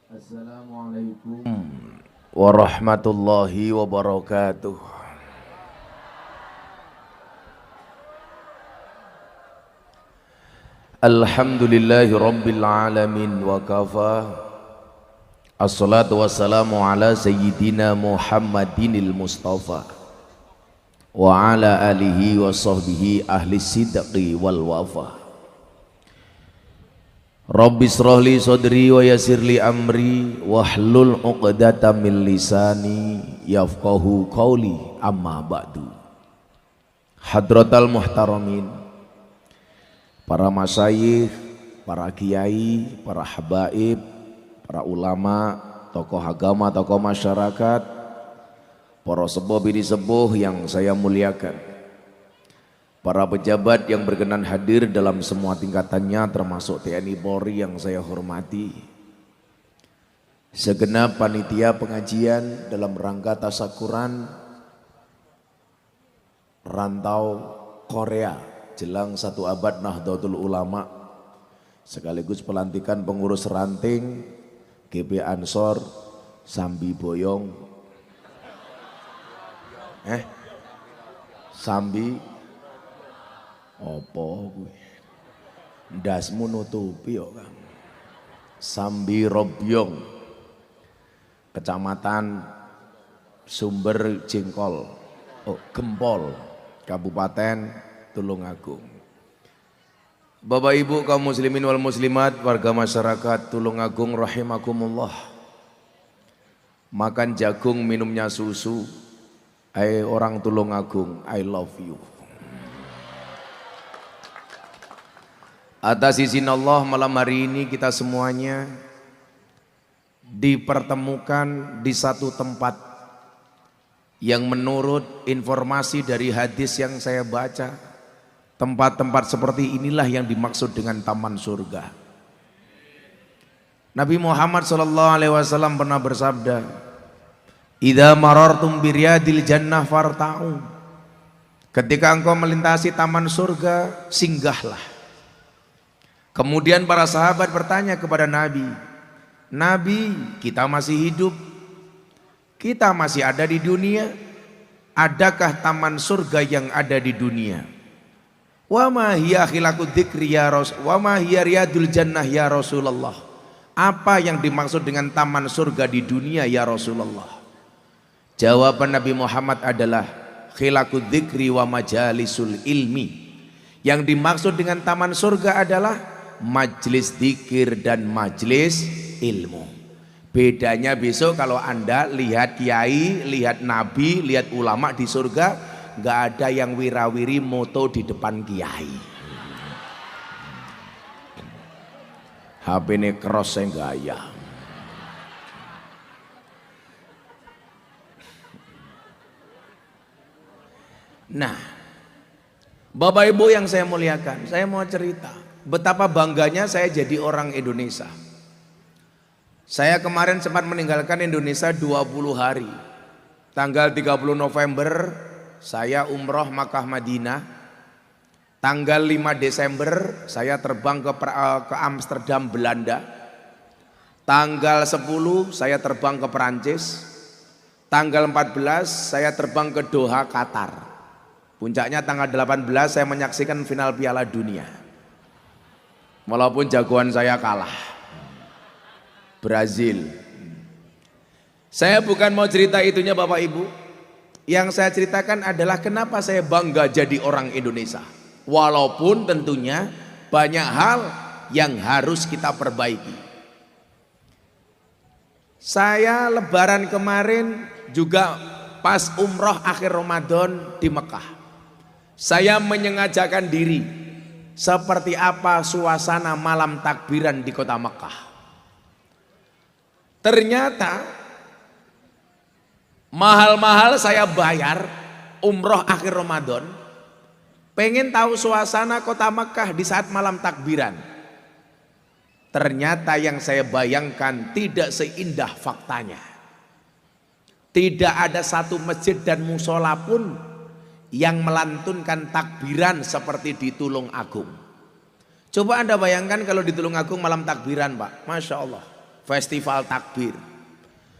Assalamualaikum warahmatullahi wabarakatuh. Alhamdulillahi rabbil alamin wa kafa. Assalatu wassalamu ala sayyidina Muhammadinil Mustafa wa ala alihi wa sahbihi ahli sidqi wal wafa. Rabbi shrahli sadri wa yassirli amri wahlul 'uqdatam min lisani yafqahu qawli, amma ba'du. Hadratal muhtaramin, para masyayikh, para kiai, para habaib, para ulama, tokoh agama, tokoh masyarakat, para sepuh bini sepuh yang saya muliakan, para pejabat yang berkenan hadir dalam semua tingkatannya termasuk TNI Polri yang saya hormati, segenap panitia pengajian dalam rangka tasyakuran rantau Korea jelang 1 abad Nahdlatul Ulama, sekaligus pelantikan pengurus ranting GP Ansor Sambi Boyong Sambi opo kuwi ndasmu nutupi kok Kang. Sambi Robyong, Kecamatan Sumber Jengkol, Gempol, Kabupaten Tulungagung. Bapak Ibu kaum muslimin wal muslimat, warga masyarakat Tulungagung rahimakumullah. Makan jagung, minumnya susu. Hai orang Tulungagung, I love you. Atas izin Allah, malam hari ini kita semuanya dipertemukan di satu tempat yang menurut informasi dari hadis yang saya baca, tempat-tempat seperti inilah yang dimaksud dengan taman surga. Nabi Muhammad SAW pernah bersabda, "Idza marartum biryadil jannah farta'u." Ketika engkau melintasi taman surga, singgahlah. Kemudian para sahabat bertanya kepada Nabi, "Nabi, kita masih hidup, kita masih ada di dunia, adakah taman surga yang ada di dunia?" "Wa ma hiya khilaqud dzikri ya Rasul, wa ma hiya riyadul jannah ya Rasulullah." Apa yang dimaksud dengan taman surga di dunia ya Rasulullah? Jawaban Nabi Muhammad adalah khilaqud dzikri wa majalisul ilmi. Yang dimaksud dengan taman surga adalah majlis dzikir dan majlis ilmu. Bedanya besok kalau Anda lihat kiai, lihat nabi, lihat ulama di surga, nggak ada yang wirawiri moto di depan kiai. HP ini cross gaya. Nah, Bapak Ibu yang saya muliakan, saya mau cerita betapa bangganya saya jadi orang Indonesia. Saya kemarin sempat meninggalkan Indonesia 20 hari. Tanggal 30 November saya umroh Makkah Madinah. Tanggal 5 Desember saya terbang ke Amsterdam Belanda. Tanggal 10 saya terbang ke Perancis. Tanggal 14 saya terbang ke Doha, Qatar. Puncaknya tanggal 18 saya menyaksikan final Piala Dunia. Walaupun jagoan saya kalah, Brazil. Saya bukan mau cerita itunya Bapak Ibu. Yang saya ceritakan adalah kenapa saya bangga jadi orang Indonesia. Walaupun tentunya banyak hal yang harus kita perbaiki. Saya lebaran kemarin juga pas umroh akhir Ramadan di Mekah. Saya menyengajakan diri seperti apa suasana malam takbiran di kota Mekah. Ternyata mahal-mahal saya bayar umroh akhir Ramadan, pengen tahu suasana kota Mekah di saat malam takbiran. Ternyata yang saya bayangkan tidak seindah faktanya. Tidak ada satu masjid dan musola pun yang melantunkan takbiran seperti di Tulung Agung. Coba Anda bayangkan kalau di Tulung Agung malam takbiran Pak, Masya Allah, festival takbir.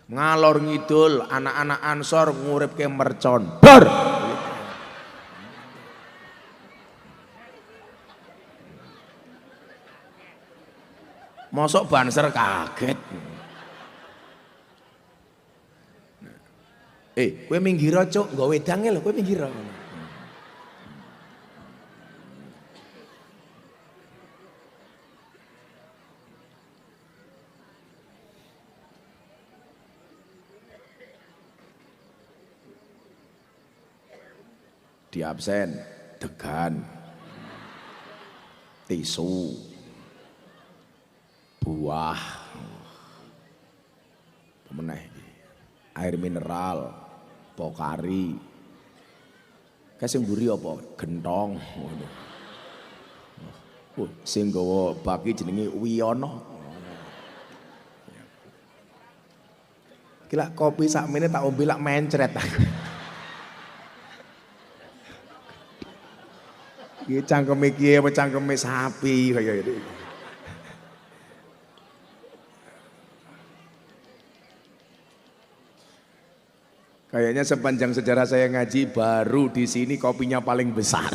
Ngalor ngidul anak-anak Ansor nguripke mercon. Bar. Mosok Banser kaget. Kowe minggir cuk, nggo wedange lho, kowe minggir. Di absen, degan, tisu, buah, pemeneh, air mineral, pokari, kasih mburi apa? Gentong, sing gawa baki jenenge Wiyono. Gila kopi sakmene tak ombe lak mencret aku. Iki cangkeme kiye apa cangkeme sapi kaya gitu. Kayaknya sepanjang sejarah saya ngaji baru di sini kopinya paling besar.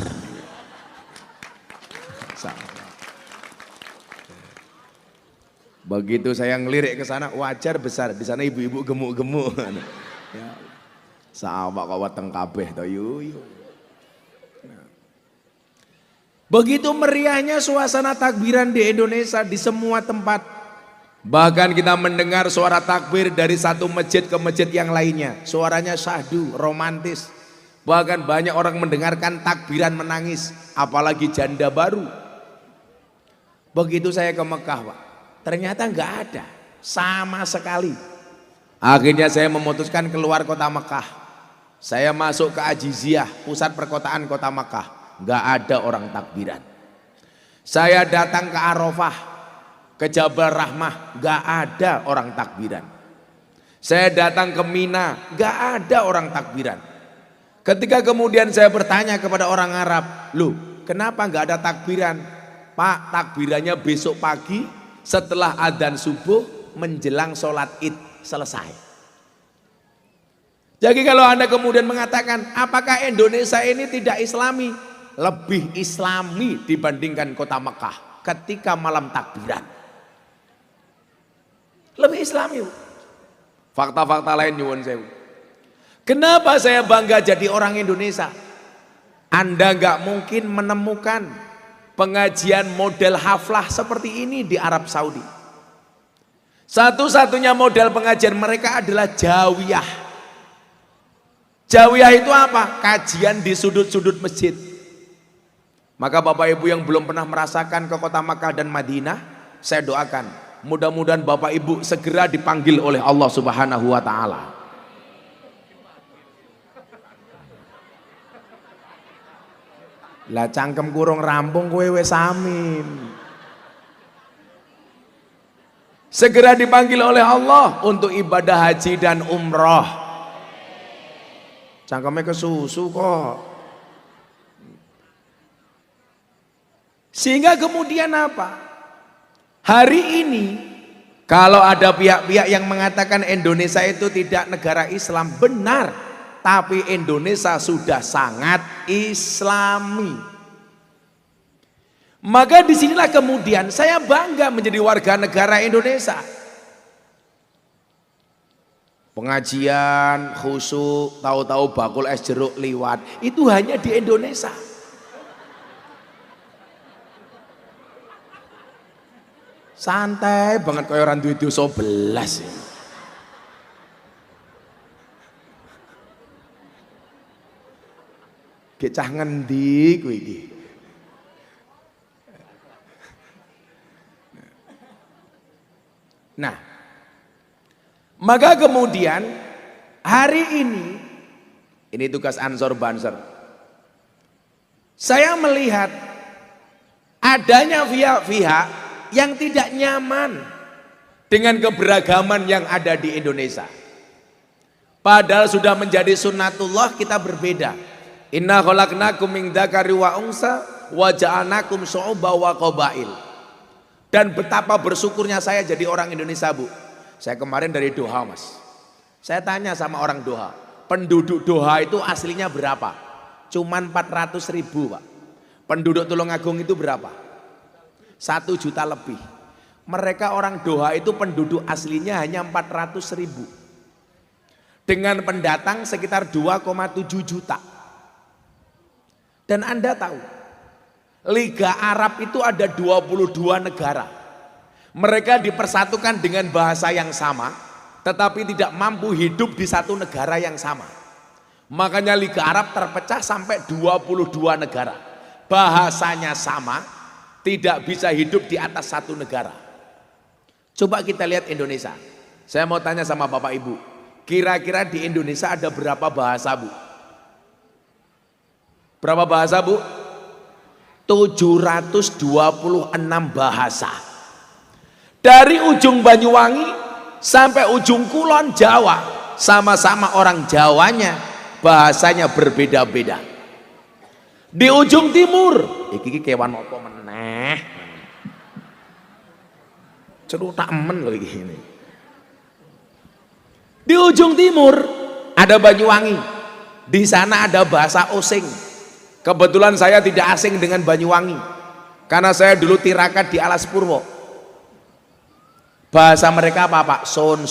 Begitu saya ngelirik ke sana wajar besar, di sana ibu-ibu gemuk-gemuk. Sama kok weteng kabeh to yuyu. Begitu meriahnya suasana takbiran di Indonesia di semua tempat. Bahkan kita mendengar suara takbir dari satu masjid ke masjid yang lainnya. Suaranya syahdu, romantis. Bahkan banyak orang mendengarkan takbiran menangis. Apalagi janda baru. Begitu saya ke Mekah Pak, ternyata nggak ada sama sekali. Akhirnya saya memutuskan keluar kota Mekah. Saya masuk ke Ajiziyah, pusat perkotaan kota Mekah. Nggak ada orang takbiran. Saya datang ke Arafah, ke Jabal Rahmah, nggak ada orang takbiran. Saya datang ke Mina, nggak ada orang takbiran. Ketika kemudian saya bertanya kepada orang Arab, loh kenapa nggak ada takbiran? Pak, takbirannya besok pagi setelah adzan subuh menjelang sholat id selesai. Jadi kalau Anda kemudian mengatakan apakah Indonesia ini tidak islami? Lebih islami dibandingkan kota Mekah ketika malam takbiran. Lebih islami. Fakta-fakta lain nyuwun sewu. Kenapa saya bangga jadi orang Indonesia? Anda nggak mungkin menemukan pengajian model haflah seperti ini di Arab Saudi. Satu-satunya model pengajian mereka adalah jawiyah. Jawiyah itu apa? Kajian di sudut-sudut masjid. Maka Bapak Ibu yang belum pernah merasakan ke kota Makkah dan Madinah, saya doakan mudah-mudahan Bapak Ibu segera dipanggil oleh Allah Subhanahu wa taala. Lah cangkem kurung rampung kowe wis amin. Segera dipanggil oleh Allah untuk ibadah haji dan umroh. Cangkemnya kesusu kok. Sehingga kemudian apa? Hari ini kalau ada pihak-pihak yang mengatakan Indonesia itu tidak negara Islam, benar. Tapi Indonesia sudah sangat islami. Maka disinilah kemudian saya bangga menjadi warga negara Indonesia. Pengajian, khusyuk, tahu-tahu bakul es jeruk liwat, itu hanya di Indonesia. Santai banget kaya orang duwe dosa belas. Ki cah ngendi kowe iki? Nah, maka kemudian hari ini tugas Ansor Banser. Saya melihat adanya pihak-pihak yang tidak nyaman dengan keberagaman yang ada di Indonesia. Padahal sudah menjadi sunnatullah kita berbeda. Inna khalaqnakum min dzakari wa unsa wa ja'alnakum syu'uban wa qabail. Dan betapa bersyukurnya saya jadi orang Indonesia, Bu. Saya kemarin dari Doha Mas. Saya tanya sama orang Doha, penduduk Doha itu aslinya berapa? Cuman 400.000 Pak. Penduduk Tulungagung itu berapa? 1 juta lebih. Mereka orang Doha itu penduduk aslinya hanya 400.000. Dengan pendatang sekitar 2,7 juta. Dan Anda tahu, Liga Arab itu ada 22 negara. Mereka dipersatukan dengan bahasa yang sama, tetapi tidak mampu hidup di satu negara yang sama. Makanya Liga Arab terpecah sampai 22 negara. Bahasanya sama, tidak bisa hidup di atas satu negara. Coba kita lihat Indonesia. Saya mau tanya sama Bapak Ibu, kira-kira di Indonesia ada berapa bahasa Bu? Berapa bahasa Bu? 726 bahasa. Dari ujung Banyuwangi sampai ujung Kulon Jawa, sama-sama orang Jawanya, bahasanya berbeda-beda. Di ujung timur, iki kewan apa meneh? Cerutak men loh ini. Di ujung timur ada Banyuwangi. Di sana ada bahasa Osing. Kebetulan saya tidak asing dengan Banyuwangi karena saya dulu tirakat di Alas Purwo. Bahasa mereka apa Pak? Son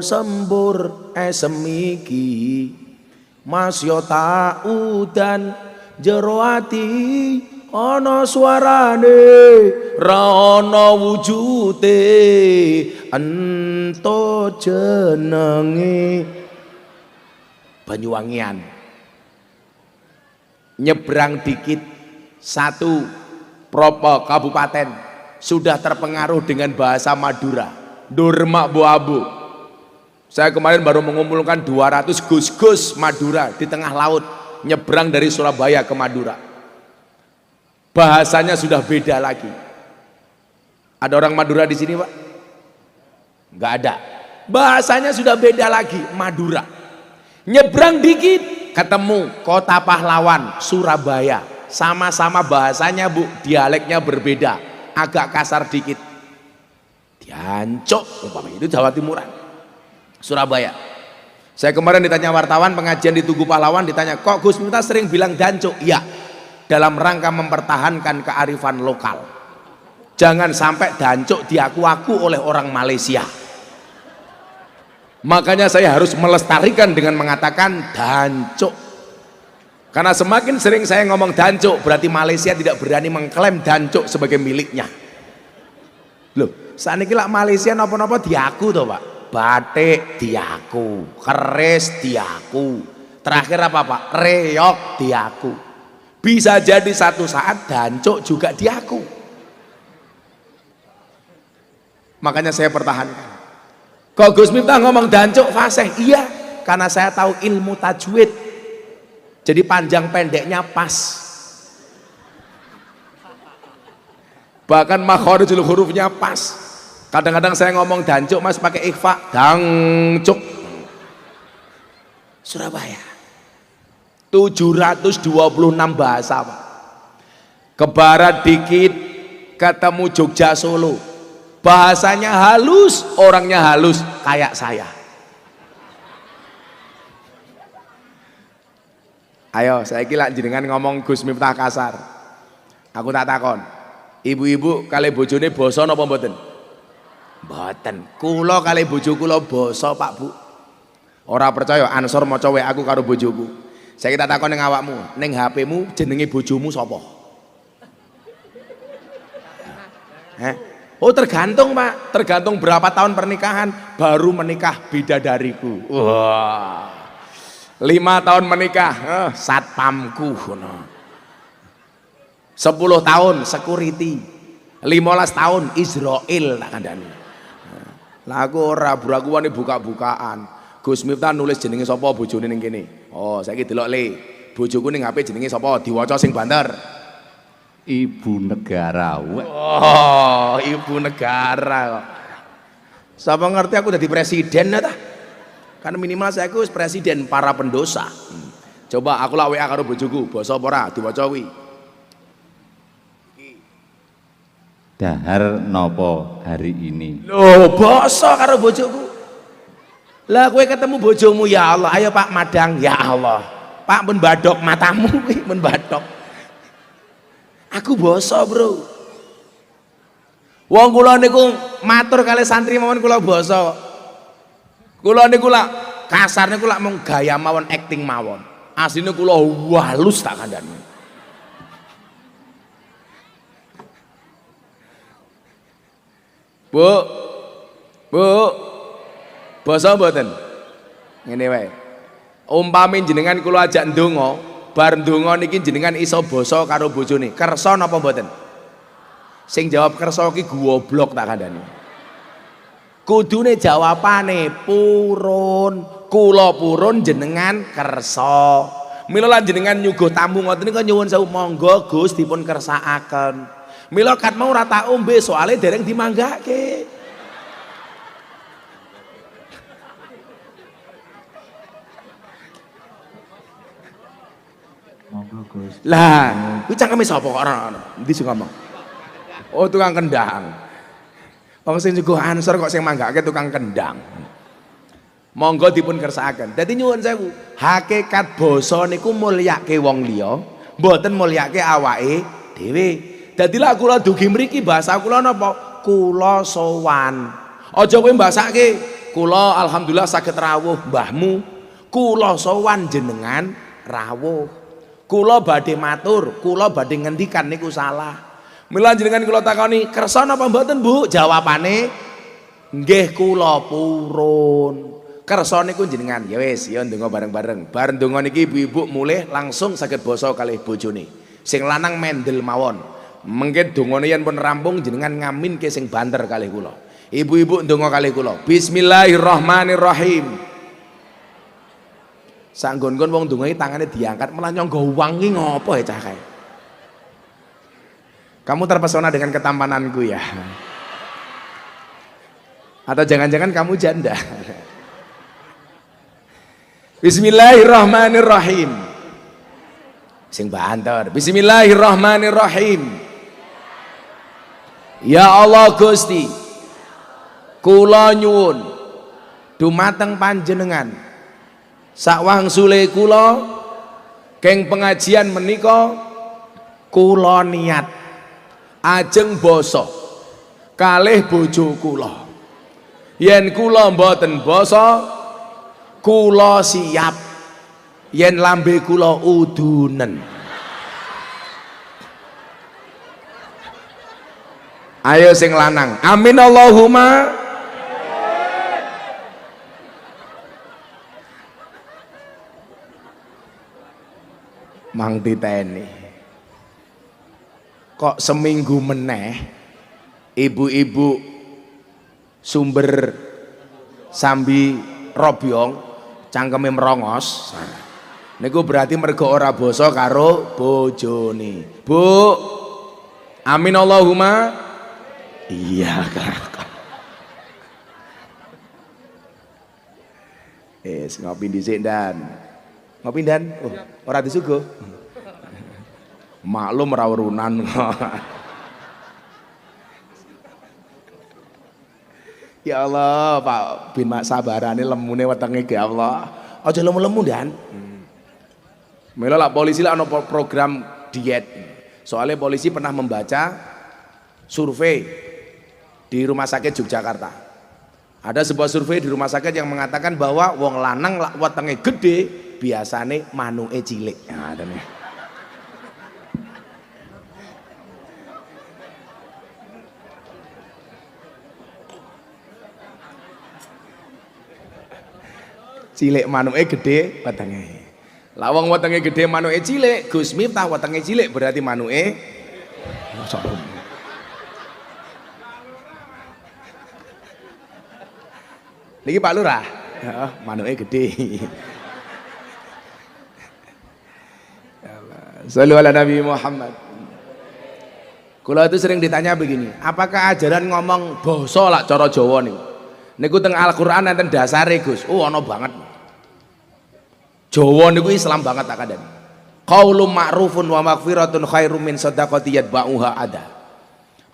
sembur semiki mas yo udan jero ati ana suarane ra ana wujute ento jenenge. Banyuwangian. Nyebrang dikit, 1 Propo kabupaten sudah terpengaruh dengan bahasa Madura. Durmak Boabu. Saya kemarin baru mengumpulkan 200 gus-gus Madura di tengah laut, nyebrang dari Surabaya ke Madura. Bahasanya sudah beda lagi. Ada orang Madura di sini Pak? Enggak ada. Bahasanya sudah beda lagi, Madura. Nyebrang dikit ketemu Kota Pahlawan, Surabaya. Sama-sama bahasanya Bu, dialeknya berbeda, agak kasar dikit. Diancuk, itu Jawa Timuran, Surabaya. Saya kemarin ditanya wartawan pengajian di Tugu Pahlawan, ditanya, kok Gus Miftah sering bilang dancuk? Iya, dalam rangka mempertahankan kearifan lokal. Jangan sampai dancuk diaku-aku oleh orang Malaysia. Makanya saya harus melestarikan dengan mengatakan dancuk. Karena semakin sering saya ngomong dancuk, berarti Malaysia tidak berani mengklaim dancuk sebagai miliknya. Loh, saat ini Malaysia nopo-nopo diaku toh Pak. Batik diaku, keris diaku, terakhir apa Pak? Reok diaku. Bisa jadi satu saat dancuk juga diaku. Makanya saya pertahankan. Kok Gus Miftah ngomong dancuk fasih? Iya, karena saya tahu ilmu tajwid. Jadi panjang pendeknya pas. Bahkan makhorijul hurufnya pas. Kadang-kadang saya ngomong dancuk Mas pakai ikhfa, dangcuk. Surabaya. 726 bahasa Pak. Ke barat dikit ketemu Jogja Solo. Bahasanya halus, orangnya halus kayak saya. Ayo, saya kira jenengan ngomong Gus Miftah kasar. Aku tak takon. Ibu-ibu kali bojone basa napa mboten? Mboten. Kula kali bojo kula basa, Pak Bu. Ora percaya ansor maca wae aku karo bojoku. Saya tak takon ning awakmu, ning HP-mu jenenge bojomu sapa? Heh? Oh tergantung Pak, tergantung berapa tahun pernikahan. Baru menikah bidadariku. Wah, 5 tahun menikah, satpamku. 10 tahun security, 15 tahun Israel tak kandhani. Lah aku ora buraku wani buka-bukaan. Gus Miftah nulis jenenge sapa bojone ning kene. Oh, saiki delok le. Bojoku ning HP jenenge sapa? Diwaca sing banter. Ibu negara. Oh, ibu negara. Siapa ngerti aku jadi presiden ya ta? Kan minimal saya aku presiden para pendosa. Coba aku lak WA karo bojoku, basa apa ora diwaca kuwi. Dahar nopo hari ini? Loh, basa karo bojoku. Lah kowe ketemu bojomu, ya Allah, ayo Pak madang, ya Allah. Pak pun badok matamu kuwi, pun badok. Aku basa, Bro. Wong kula niku matur kalih santri mawon kula basa. Kula niku lak kasar niku lak mung gaya mawon, acting mawon. Asline kula halus tak kandhani. Bu, basa mboten? Ngene wae. Umpami jenengan kula ajak ndonga, bar ndonga niki jenengan iso basa karo bojone. Kersa napa mboten? Sing jawab kersa ki goblok tak kandhani. Kudune jawabane purun. Kula purun jenengan kersa. Mila lan jenengan nyuguh tamu ngoten niku nyuwun sewu monggo Gus dipun kersakaken. Mila kat mau ora tak ombe soalé dereng dimanggake. Monggo Gus. Lah, kuwi cangkeme sapa kok ora ono? Endi sing ngomong? Oh, tukang kendang. Wong sing nyuguh ansor kok sing manggake tukang kendang. Monggo dipun kersakaken. Dadi nyuwun sewu, hakikat basa niku mulyake wong liya, mboten mulyake awake dhewe. Dadilah kula dugi mriki bahasa kula napa? Kula sowan. Aja kowe mbasake, kula alhamdulillah saged rawuh mbahmu. Kula sowan jenengan rawuh. Kula badhe matur, kula badhe ngendikan niku salah. Mila jenengan kula takoni, kersa napa mboten, Bu? Jawabane, nggih kula purun. Kersa niku jenengan. Ya wis, ya ndonga bareng-bareng. Bar ndonga niki ibu-ibu mulih langsung saged basa kalih bojone. Sing lanang mendel mawon. Mengke dongane yen pun rampung jenengan ngaminke sing banter kalih kula. Ibu-ibu ndonga kalih kula. Bismillahirrahmanirrahim. Sanggon-gon wong ndonga tangane diangkat malah nyangga uang ki ngopo ya cah kae. Kamu terpesona dengan ketampananku ya? Atau jangan-jangan kamu janda? Bismillahirrahmanirrahim. Sing banter. Bismillahirrahmanirrahim. Ya Allah Gusti, kula nyuwun dumateng panjenengan sakwangsule kula keng pengajian menika kula niat ajeng basa kalih bojo kula. Yen kula mboten basa, kula siap yen lambe kula udunen. Ayo sing lanang, amin Allahumma. Mang titeni. Kok seminggu meneh ibu-ibu sumber sambi robyong cangkeme merongos. Niku berarti mergo ora basa karo bojone. Bu, amin Allahumma. Iya kakak. Ngopi dhisik Dan. Ngopi Dan? Oh, ora disuguh. Maklum ora urunan. Ya Allah, Pak bin Mak sabarane lemune wetenge ge Allah. Aja lemu-lemu Dan. Mila lah polisi lah ono program diet. Soalnya polisi pernah membaca survei di Rumah Sakit Yogyakarta. Ada sebuah survei di rumah sakit yang mengatakan bahwa wong lanang lak wetenge gede biasane manuke cilik. Nah, ada nih. Cilik manuke gede wetenge. Lah wong wetenge gede manuke cilik, Gus Miftah wetenge cilik berarti manuke niki Pak Lurah, manuke gede. Shallu ala Nabi Muhammad. Kula itu sering ditanya begini, apakah ajaran ngomong basa lak cara Jawa niku? Niku teng Al-Qur'an enten dasare Gus. Oh ana banget. Jawa niku Islam banget tak kandhani. Qaulun ma'rufun wa maghfiratun khairum min shadaqati yatba'uha ada.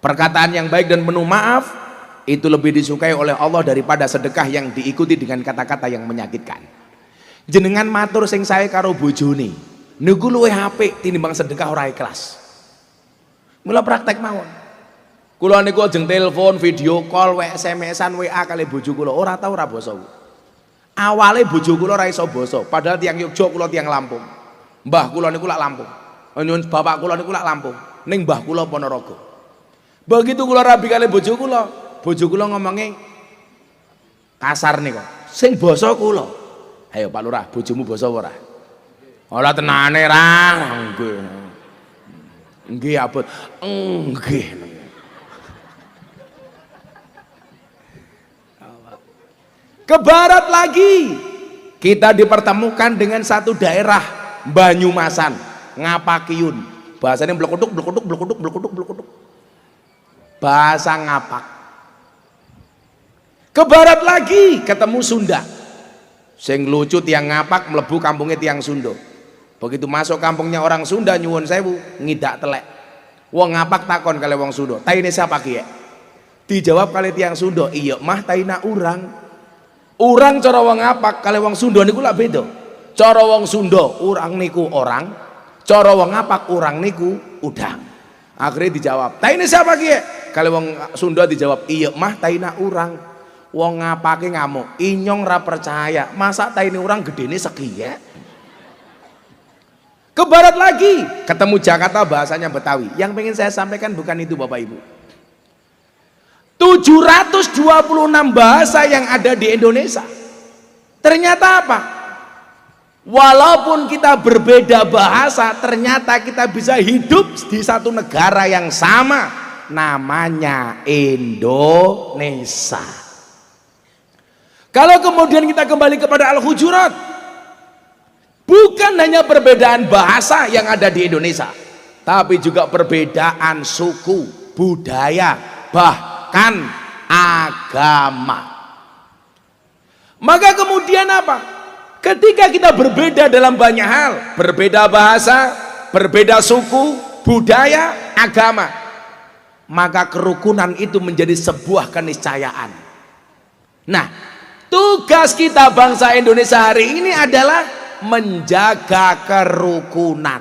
Perkataan yang baik dan penuh maaf itu lebih disukai oleh Allah daripada sedekah yang diikuti dengan kata-kata yang menyakitkan. Jenengan matur sing sae karo bojone niku luwih apik tinimbang sedekah ora ikhlas. Mula praktek mawon. Kula niku ajeng telepon, video call, SMS-an, WA kali bojo kula ora tau ora basa. Awale bojo kula ora iso basa, padahal tiyang Yogya kula tiyang Lampung. Mbah kula niku lak Lampung. Nyuwun bapak kula niku lak Lampung. Ning mbah kula Ponorogo. Begitu kula rabi kali bojo kula ngomongnya kasar nih kok. Sing basa kula. Ayo Pak Lurah, bojomu basa ora? Ora tenane ra. Nggih. Nggih abot. Nggih. Ke barat lagi kita dipertemukan dengan satu daerah Banyumasan, Ngapakiyun. Bahasanya blekoduk. Bahasa ngapak. Ke barat lagi ketemu Sunda. Sing lucu tiang ngapak mlebu kampungnya tiang Sunda. Begitu masuk kampungnya orang Sunda nyuwun sewu ngidak telek. Wong ngapak takon kali wong Sunda, "Taine siapa kiye?" Dijawab kali tiang Sunda, "Iya mah taina urang." Urang cara wong ngapak kali wong Sunda niku lak beda. Cara wong Sunda urang niku orang, cara wong ngapak urang niku udang. Akhirnya dijawab, "Taine siapa kiye?" Kali wong Sunda dijawab, "Iya mah taina urang." Wong ngapake ngamuk, "Inyong ra percaya, masa taine urang gedene sekiye?" Ke barat lagi ketemu Jakarta, bahasanya Betawi. Yang pengen saya sampaikan bukan itu Bapak Ibu. 726 bahasa yang ada di Indonesia. Ternyata apa? Walaupun kita berbeda bahasa, ternyata kita bisa hidup di satu negara yang sama, namanya Indonesia. Kalau kemudian kita kembali kepada Al-Hujurat, bukan hanya perbedaan bahasa yang ada di Indonesia, tapi juga perbedaan suku, budaya, bahkan agama. Maka kemudian apa? Ketika kita berbeda dalam banyak hal, berbeda bahasa, berbeda suku, budaya, agama, maka kerukunan itu menjadi sebuah keniscayaan. Nah, tugas kita bangsa Indonesia hari ini adalah menjaga kerukunan.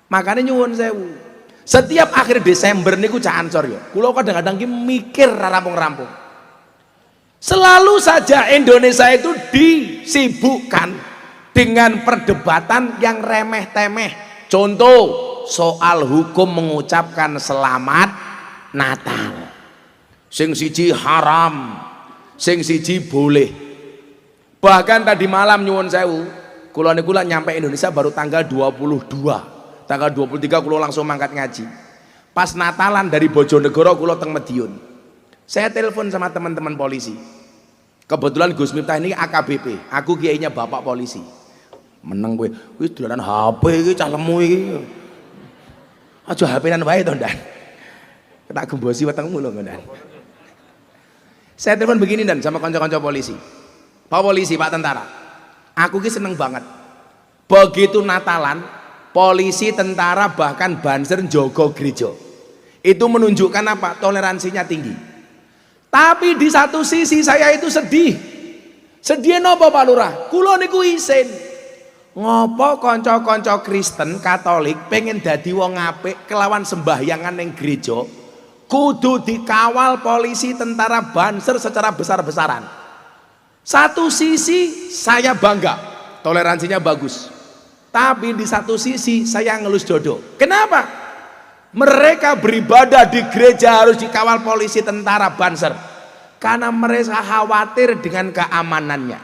Makanya nyuwun sewu, setiap akhir Desember niku cah ancor ya. Kula kadang-kadang ki mikir rampung-rampung. Selalu saja Indonesia itu disibukkan dengan perdebatan yang remeh-temeh. Contoh, soal hukum mengucapkan selamat Natal. Sing siji haram, sing siji boleh. Bahkan tadi malam nyuwun sewu, kula niku nyampe Indonesia baru tanggal 22. Tanggal 23 kula langsung mangkat ngaji. Pas Natalan dari Bojonegoro kula teng Madiun. Saya telepon sama teman-teman polisi. Kebetulan Gus Miftah ini AKBP, aku kiainya bapak polisi. Meneng kowe, wis dolanan HP iki cah lemu iki. Aja HP-an wae to, Ndan. Tak gembosi wetengmu lho, Ndan. Saya telepon begini dan sama kanca-kanca polisi. Pak polisi, Pak tentara. Aku ki seneng banget. Begitu Natalan, polisi, tentara, bahkan banser jogo gereja. Itu menunjukkan apa? Toleransinya tinggi. Tapi di satu sisi saya itu sedih. Sedih napa Pak Lurah? Kula niku isin. Ngopo kanca-kanca Kristen Katolik pengen dadi wong apik kelawan sembahyangan ning gereja kudu dikawal polisi, tentara, banser secara besar-besaran. Satu sisi saya bangga, toleransinya bagus. Tapi di satu sisi saya ngelus dodo. Kenapa? Mereka beribadah di gereja harus dikawal polisi, tentara, banser, karena mereka khawatir dengan keamanannya.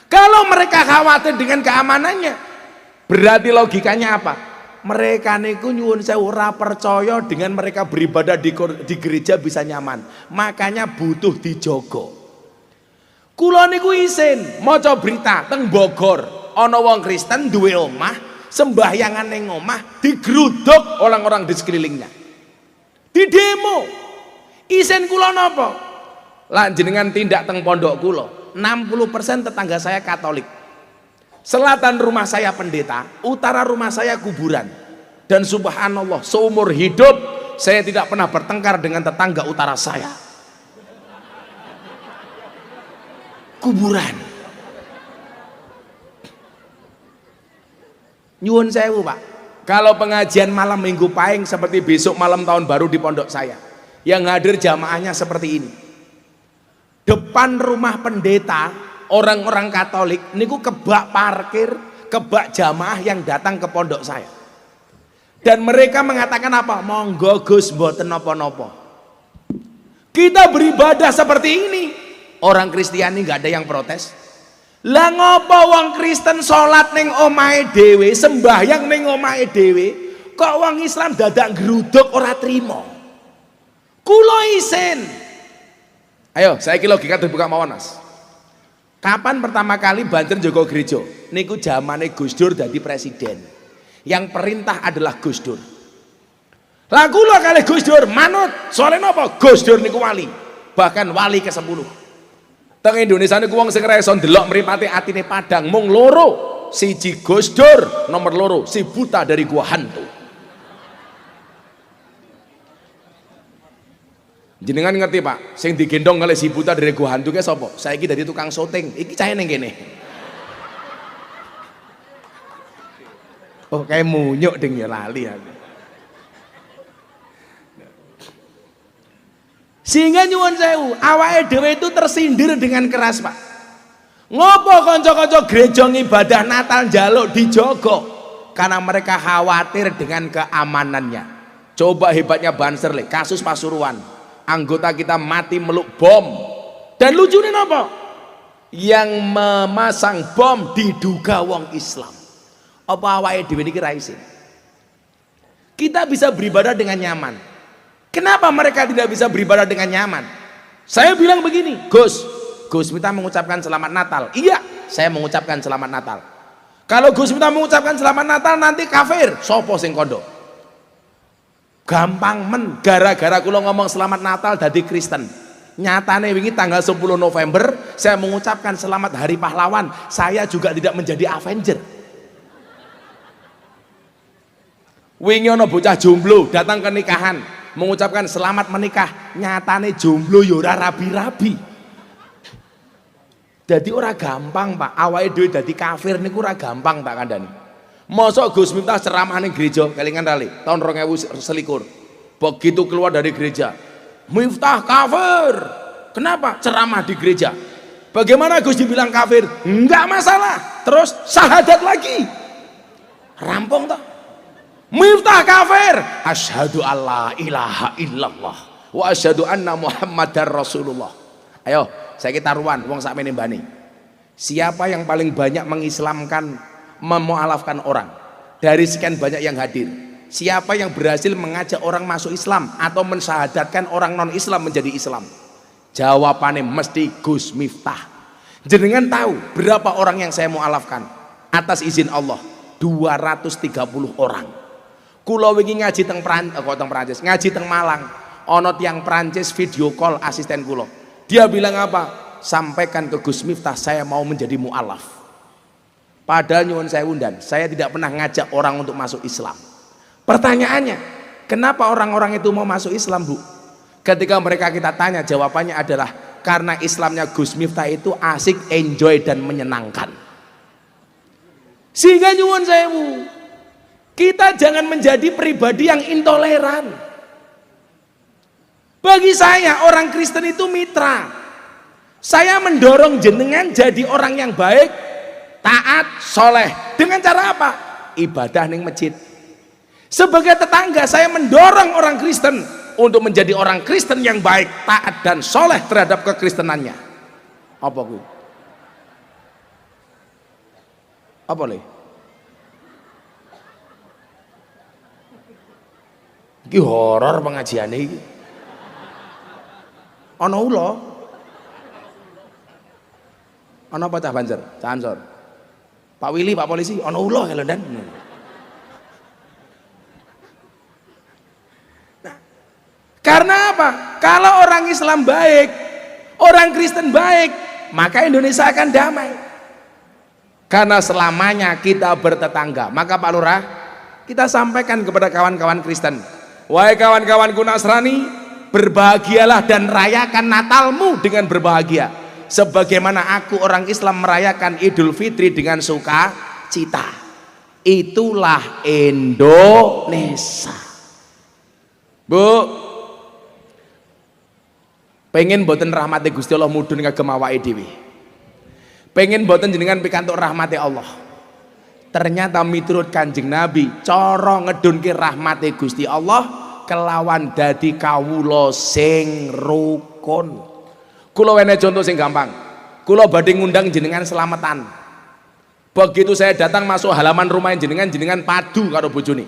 Kalau mereka khawatir dengan keamanannya, berarti logikanya apa? Mereka niku nyuwun sewu ora percaya dengan mereka beribadah di gereja bisa nyaman, makanya butuh dijogo. Kula niku isin maca berita teng Bogor, ana wong Kristen duwe omah, sembahyangan ning omah digeruduk orang-orang di sekelilingnya, di demo. Isen kula napa? Lan jenengan tindak teng pondok kula, 60% tetangga saya Katolik. Selatan rumah saya pendeta, utara rumah saya kuburan. Dan subhanallah, seumur hidup saya tidak pernah bertengkar dengan tetangga utara saya. Kuburan. Nyuwun sewu Pak, kalau pengajian malam minggu pahing seperti besok malam tahun baru di pondok saya, yang hadir jamaahnya seperti ini. Depan rumah pendeta, orang-orang Katolik niku kebak parkir, kebak jamaah yang datang ke pondok saya. Dan mereka mengatakan apa? Monggo Gus mboten napa-napa. Kita beribadah seperti ini. Orang Kristiani nggak ada yang protes. Lah ngopo wong Kristen salat ning omahe dhewe, sembahyang ning omahe dhewe, kok wong Islam dadak gruduk ora trima. Kula isin. Ayo, saiki logika dibuka mawon Mas. Kapan pertama kali Banten Joko Gereja? Niku zamane Gus Dur dadi presiden. Yang perintah adalah Gus Dur. Lah kula kalih Gus Dur manut, soalnya napa? Gus Dur niku wali. Bahkan wali ke-10. Teng Indonesia niku wong sing ora iso ndelok mripate atine padang mung loro. Siji Gus Dur, nomor loro si buta dari gua hantu. Jenengan ngerti Pak, sing digendong kali si buta dari gua hantu ke sapa? Saiki dadi tukang syuting. Iki cahe ning kene. Oh, kayak munyuk ding ya lali aku. Sehingga nyuwun sewu, awake dhewe itu tersindir dengan keras Pak. Ngopo kanca-kanca gereja ibadah Natal njaluk dijogo? Karena mereka khawatir dengan keamanannya. Coba hebatnya Banser le, kasus Pasuruan. Anggota kita mati meluk bom. Dan lucunya apa? Yang memasang bom diduga wong Islam. Apa awake dhewe niki ra isin? Kita bisa beribadah dengan nyaman. Kenapa mereka tidak bisa beribadah dengan nyaman? Saya bilang begini, Gus minta mengucapkan selamat Natal. Iya, saya mengucapkan selamat Natal. Kalau Gus minta mengucapkan selamat Natal nanti kafir, sopo sing kondo? Gampang men, gara-gara kula ngomong selamat Natal dadi Kristen. Nyatane wingi tanggal 10 November saya mengucapkan selamat Hari Pahlawan, saya juga tidak menjadi Avenger. Wingi ana bocah jomblo datang ke nikahan mengucapkan selamat menikah, nyatane jomblo ya ora rabi-rabi. Jadi ora gampang Pak, awake dhewe dadi kafir niku ora gampang tak kandhani. Mosok Gus Miftah ceramah ning gereja kelingan rali tahun 2021. Begitu keluar dari gereja, Miftah kafir. Kenapa? Ceramah di gereja. Bagaimana Gus dibilang kafir? Enggak masalah. Terus syahadat lagi. Rampung toh. Miftah kafir, asyhadu alla ilaha illallah wa asyhadu anna muhammadar rasulullah. Ayo saya taruhan wong sakmene mbani, siapa yang paling banyak mengislamkan, memualafkan orang dari sekian banyak yang hadir? Siapa yang berhasil mengajak orang masuk Islam atau mensyahadatkan orang non Islam menjadi Islam? Jawabannya mesti Gus Miftah. Jenengan tahu berapa orang yang saya mualafkan atas izin Allah? 230 orang. Kulo wingi ngaji teng Prancis, ngaji teng Malang. Ono tiang Prancis video call asisten kulo. Dia bilang apa? Sampaikan ke Gus Miftah saya mau menjadi mualaf. Padahal nyuwun saya undan, saya tidak pernah ngajak orang untuk masuk Islam. Pertanyaannya, kenapa orang-orang itu mau masuk Islam, Bu? Ketika mereka kita tanya, jawabannya adalah karena Islamnya Gus Miftah itu asik, enjoy dan menyenangkan. Sehingga nyuwun sewu, kita jangan menjadi pribadi yang intoleran. Bagi saya orang Kristen itu mitra. Saya mendorong jenengan jadi orang yang baik, taat, soleh. Dengan cara apa? Ibadah ning masjid. Sebagai tetangga saya mendorong orang Kristen untuk menjadi orang Kristen yang baik, taat dan soleh terhadap kekristenannya. Apa gue? Apa le? Iki horor pengajiane iki. Ana ula. Ana apa cah Banjar? Cah Ansor. Pak Willy, Pak Polisi, ana ula lho Dan. Nah, karena apa? Kalau orang Islam baik, orang Kristen baik, maka Indonesia akan damai. Karena selamanya kita bertetangga. Maka Pak Lurah, kita sampaikan kepada kawan-kawan Kristen, Wahai kawan-kawanku Nasrani, berbahagialah dan rayakan Natalmu dengan berbahagia, sebagaimana aku orang Islam merayakan Idul Fitri dengan sukacita. Itulah Indonesia. Bu, pengen boten rahmati Gusti Allah mudhun kagem awake dhewe. Pengen boten jenengan pikantuk rahmati Allah. Ternyata miturut Kanjeng Nabi, cara ngedunke rahmati Gusti Allah kelawan dadi kawula sing rukun. Kula wene contoh sing gampang. Kula badhe ngundang jenengan selamatan. Begitu saya datang masuk halaman rumah jenengan, jenengan padu karo bojone.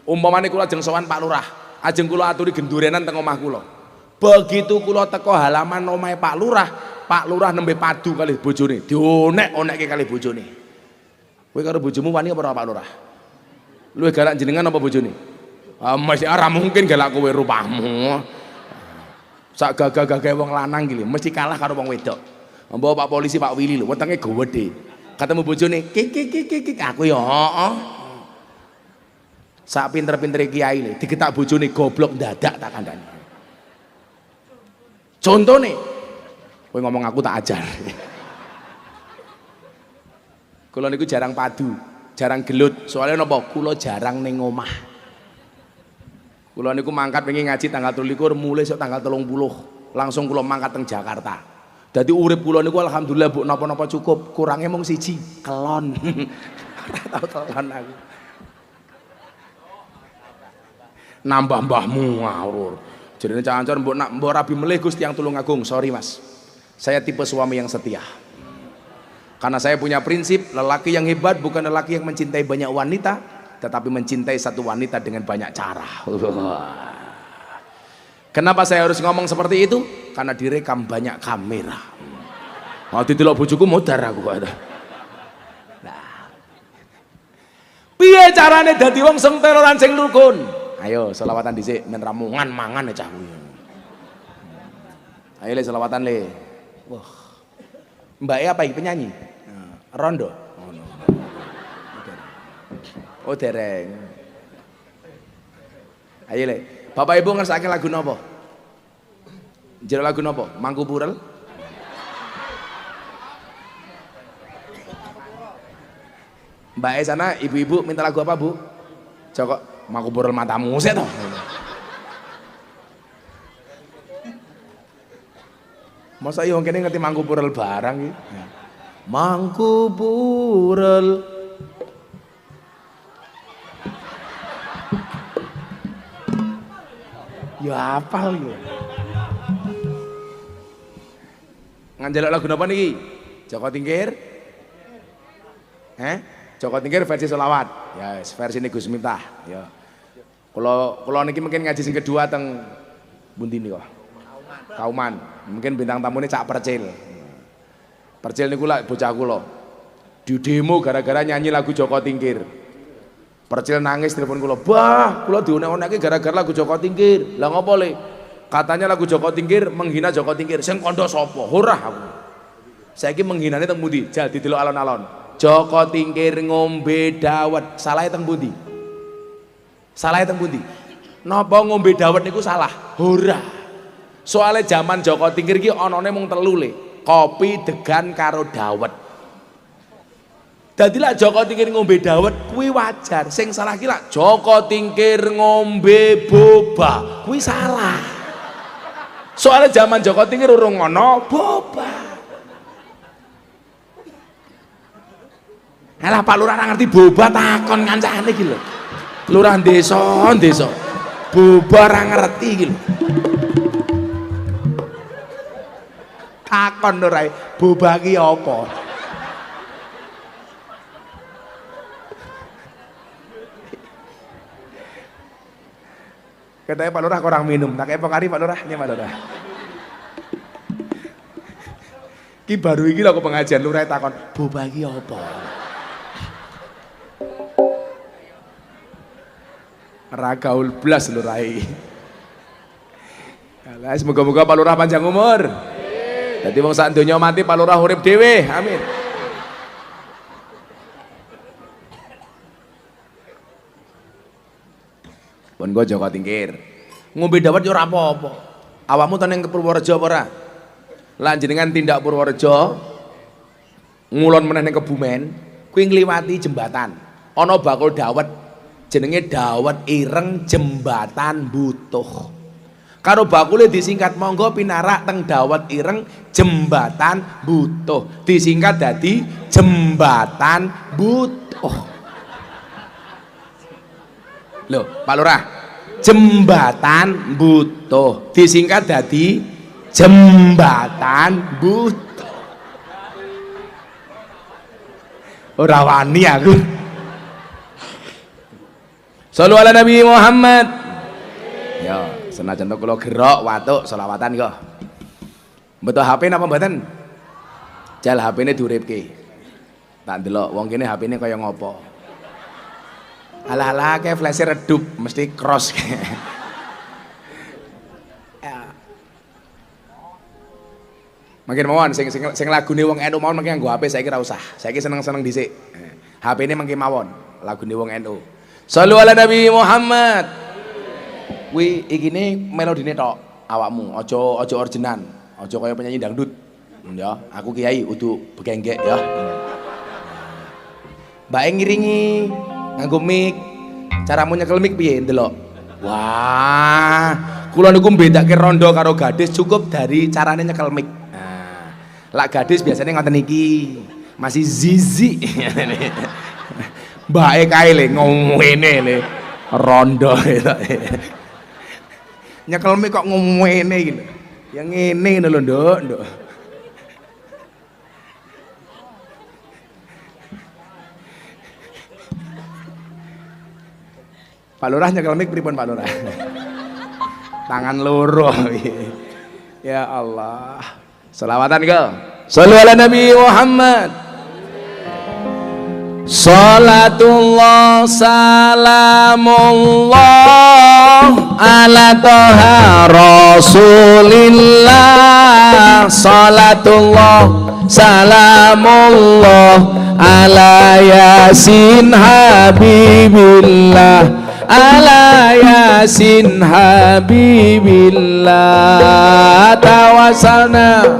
Umpamane kula ajeng sowan Pak Lurah, ajeng kula aturi gendurenan teng omah kula. Begitu kula teko halaman omahe Pak Lurah nembe padu kalih bojone, dionek-onekke kalih bojone. Kowe karo bojomu wani apa ora Pak Lurah? Luwih galak jenengan apa bojone? Mesti ora mungkin galak kowe rupamu. Sak gagah-gagah wong lanang iki mesti kalah karo wong wedok. Mbok Pak polisi Pak Willy lho wetenge gede. Ketemu bojone, "Kik aku ya heeh." Sak pinter-pintere kiai lho digetak bojone goblok dadak tak kandhani. Contone kowe ngomong aku tak ajar. Kula niku jarang padu, jarang gelut. Soalnya napa? Kula jarang ning omah. Kula niku mangkat pengen ngaji tanggal 23, mulai sok tanggal 30. Langsung kula mangkat teng Jakarta. Dadi urip kula niku alhamdulillah Bu napa-napa cukup. Kurangnya mung siji, kelon. Ora tau kelon aku. Nambah mbahmu ngawur. Jarine cancor mbok rabi melih Gusti yang tulung agung. Sorry Mas. Saya tipe suami yang setia. Karena saya punya prinsip, lelaki yang hebat bukan lelaki yang mencintai banyak wanita, tetapi mencintai satu wanita dengan banyak cara. Kenapa saya harus ngomong seperti itu? Karena direkam banyak kamera. Mau didelok bojoku modar aku kok. Nah. Piye carane dadi wong sing teroran sing rukun? Ayo selawatan dhisik men ramungan mangan ya cah kuwi. Ayo le selawatan le. Wah. Mbake apa iki penyanyi? Rondo. Oh dereng. Ayo le. Bapak Ibu ngersake lagu napa? Jero lagu napa? Mangku Purel. Mbak sana ibu-ibu minta lagu apa Bu? Joko Mangku Purel matamu sik to. Masa yo kene ngerti Mangku Purel barang iki. Mangku Purel. Ya apal yo. Nganjaluk lagu napa niki? Joko Tingkir? Joko Tingkir versi selawat. Ya, versi ini Gus Miftah. Ya. Kalau niki mungkin ngaji sing kedua teng Bundi nih kok. Kauman. Mungkin bintang tamu ini Cak Percil. Percil niku lak bocah kula. Di demo gara-gara nyanyi lagu Joko Tingkir. Percil nangis telepon kula, "Bah, kula dionek-onekke gara-gara lagu Joko Tingkir." Lah ngopo le? Katanya lagu Joko Tingkir menghina Joko Tingkir. Sing kandha sapa? Ora aku. Saiki menghinane teng pundi? Jal didelok alon-alon. Joko Tingkir ngombe dawet. Salah teng pundi? Salah teng pundi? Napa ngombe dawet niku salah? Ora. Soale zaman Joko Tingkir iki anane mung telu le. Kopi, degan karo dawet. Dadi lak Joko Tingkir ngombe dawet kuwi wajar. Sing salah ki lak Joko Tingkir ngombe boba. Kuwi salah. Soale zaman Joko Tingkir urung ngono boba. Alah Pak Lurah ora ngerti boba takon kancane iki lho. Lurah desa. Boba ora ngerti iki lho. Takon ora boba ki apa? Katanya Pak Lurah kurang minum. Tak kayak Pak Lurah, ini Pak Lurah. Ki baru iki lho aku pengajian Lurah takon, boba ki apa? Ragaul blas Lurah iki. Lah semoga-moga Pak Lurah panjang umur. Dadi wong sak donya mati Pak Lurah urip dhewe. Amin. Pun go Joko Tingkir. Ngombe dawet yo ora apa-apa. Awakmu ten ning Purworejo apa ora? Lah jenengan tindak Purworejo ngulon meneh ning Kebumen, kuwi ngliwati jembatan. Ana bakul dawet jenenge dawet ireng jembatan butuh. Karo bakule disingkat monggo pinarak teng dawet ireng jembatan butuh. Disingkat dadi jembatan butuh. Loh, Pak Lurah, jembatan butuh disingkat dadi jembatan butuh. Ora wani aku. Shallu ala Nabi Muhammad. Ya, senajan to kula gerok watuk selawatan kok. Betul HP napa mboten? Jal HP-ne diuripke. Tak ndelok wong kene HP-ne kaya ngopo. Alah-alah kayak flash redup mesti cross. Ya. Makin mawon sing lagune wong NU mawon mengke nggo HP saiki ora usah. Saiki seneng-seneng dhisik. HP-ne mengke mawon lagune wong NU. Shallu ala Nabi Muhammad. Kuwi ikine melodine tok awakmu, aja orjenan, aja kaya penyanyi dangdut. Ya, aku kiai udu begenggek ya. Mbak ngiringi nganggo mic. Caramu nyekel mic piye ndelok? Wah, kula niku mbedake rondo karo gadis cukup dari carane nyekel mic. Nah, lak gadis biasanya ngoten iki. Masih zizi. Mbake kae le ngomene le. Rondo gitu. Nyekel mic kok ngomene iki lho. Ya ngene lho, Nduk. Pak Lurah nyekel mic pripun Pak Lurah? Tangan loro. Ya Allah. Selawatan ke? Shallu ala Nabi Muhammad. Salatullah salamullah ala toha rasulillah. Salatullah salamullah ala yasin habibillah. Ala yasin habibillah tawassalna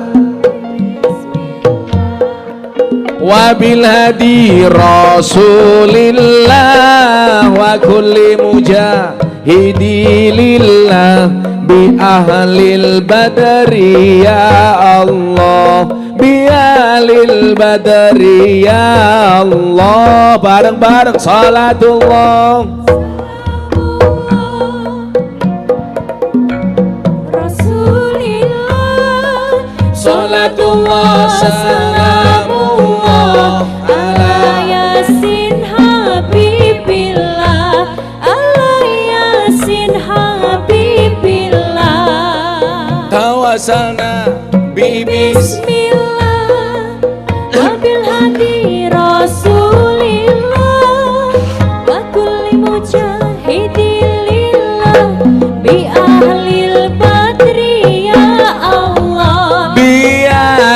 wabil hadi rasulillah wa kulli mujahidi lillah bi ahlil badri ya Allah bi ahlil badri ya Allah. Bareng-bareng salatullah salatullah salamullah ala yasin habibillah ala yasin habibillah tawassalna bi bismillah wabil hadi rasulillah wa kulli mujahidilillah bi ahlil badri ya Allah